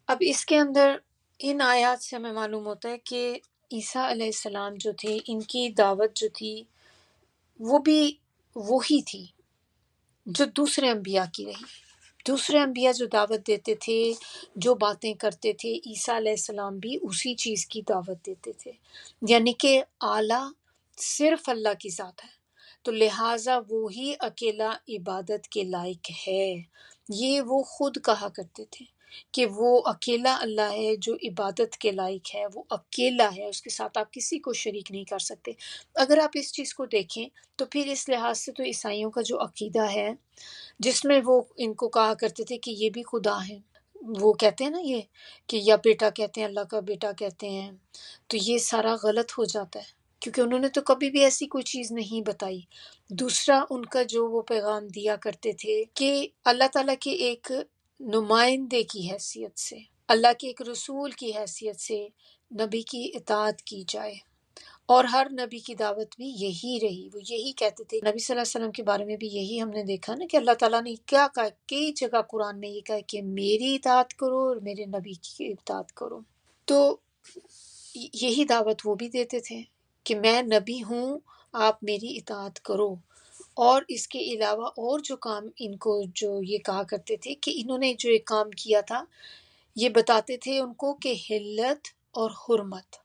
اب اس کے اندر ان آیات سے ہمیں معلوم ہوتا ہے کہ عیسیٰ علیہ السلام جو تھے ان کی دعوت جو تھی وہ بھی وہی تھی جو دوسرے انبیاء کی رہی۔ دوسرے انبیاء جو دعوت دیتے تھے، جو باتیں کرتے تھے، عیسیٰ علیہ السلام بھی اسی چیز کی دعوت دیتے تھے، یعنی کہ اعلیٰ صرف اللہ کی ذات ہے، تو لہٰذا وہی اکیلا عبادت کے لائق ہے۔ یہ وہ خود کہا کرتے تھے کہ وہ اکیلا اللہ ہے جو عبادت کے لائق ہے، وہ اکیلا ہے، اس کے ساتھ آپ کسی کو شریک نہیں کر سکتے۔ اگر آپ اس چیز کو دیکھیں تو پھر اس لحاظ سے تو عیسائیوں کا جو عقیدہ ہے جس میں وہ ان کو کہا کرتے تھے کہ یہ بھی خدا ہے، وہ کہتے ہیں نا یہ کہ یا بیٹا کہتے ہیں، اللہ کا بیٹا کہتے ہیں، تو یہ سارا غلط ہو جاتا ہے کیونکہ انہوں نے تو کبھی بھی ایسی کوئی چیز نہیں بتائی۔ دوسرا ان کا جو وہ پیغام دیا کرتے تھے کہ اللہ تعالیٰ کے ایک نمائندے کی حیثیت سے، اللہ کے ایک رسول کی حیثیت سے نبی کی اطاعت کی جائے، اور ہر نبی کی دعوت بھی یہی رہی، وہ یہی کہتے تھے۔ نبی صلی اللہ علیہ وسلم کے بارے میں بھی یہی ہم نے دیکھا نا کہ اللہ تعالیٰ نے کیا کہا، کئی جگہ قرآن میں یہ کہا کہ میری اطاعت کرو اور میرے نبی کی اطاعت کرو۔ تو یہی دعوت وہ بھی دیتے تھے کہ میں نبی ہوں، آپ میری اطاعت کرو۔ اور اس کے علاوہ اور جو کام ان کو جو یہ کہا کرتے تھے کہ انہوں نے جو ایک کام کیا تھا، یہ بتاتے تھے ان کو کہ حلت اور حرمت،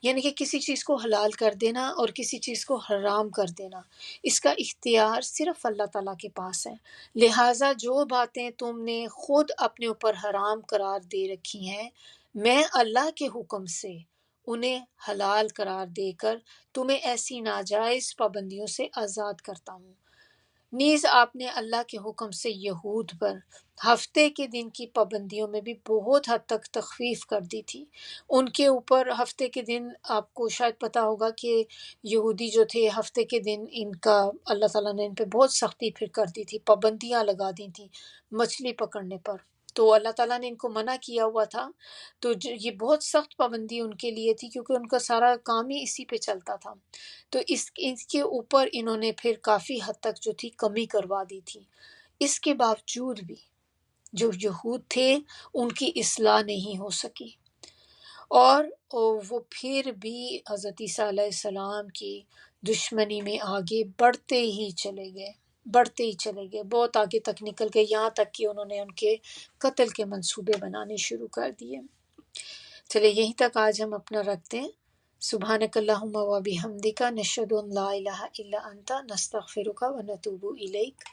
یعنی کہ کسی چیز کو حلال کر دینا اور کسی چیز کو حرام کر دینا، اس کا اختیار صرف اللہ تعالیٰ کے پاس ہے۔ لہٰذا جو باتیں تم نے خود اپنے اوپر حرام قرار دے رکھی ہیں، میں اللہ کے حکم سے انہیں حلال قرار دے کر تمہیں ایسی ناجائز پابندیوں سے آزاد کرتا ہوں۔ نیز آپ نے اللہ کے حکم سے یہود پر ہفتے کے دن کی پابندیوں میں بھی بہت حد تک تخفیف کر دی تھی۔ ان کے اوپر ہفتے کے دن، آپ کو شاید پتہ ہوگا کہ یہودی جو تھے ہفتے کے دن ان کا اللہ تعالیٰ نے ان پہ بہت سختی پھر کر دی تھی، پابندیاں لگا دی تھیں مچھلی پکڑنے پر، تو اللہ تعالیٰ نے ان کو منع کیا ہوا تھا، تو یہ بہت سخت پابندی ان کے لیے تھی کیونکہ ان کا سارا کام ہی اسی پہ چلتا تھا۔ تو اس کے اوپر انہوں نے پھر کافی حد تک جو تھی کمی کروا دی تھی۔ اس کے باوجود بھی جو یہود تھے ان کی اصلاح نہیں ہو سکی، اور وہ پھر بھی حضرت عیسیٰ علیہ السلام کی دشمنی میں آگے بڑھتے ہی چلے گئے، بہت آگے تک نکل گئے، یہاں تک کہ انہوں نے ان کے قتل کے منصوبے بنانے شروع کر دیے۔ چلے یہیں تک آج ہم اپنا رکھتے ہیں۔ سبحانک اللہم و بحمدک، نشہد ان لا الہ الا انت، نستغفرک و نتوب الیک۔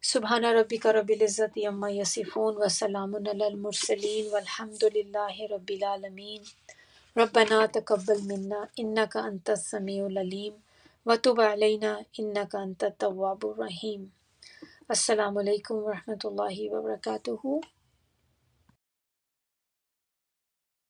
سبحان ربک رب العزت عما یصفون وسلام علی المرسلین والحمد للہ رب العالمین۔ ربنا تقبل منا انک انت السمیع العلیم وتب علینا انک انت التواب الرحیم۔ السلام علیکم ورحمۃ اللہ وبرکاتہ۔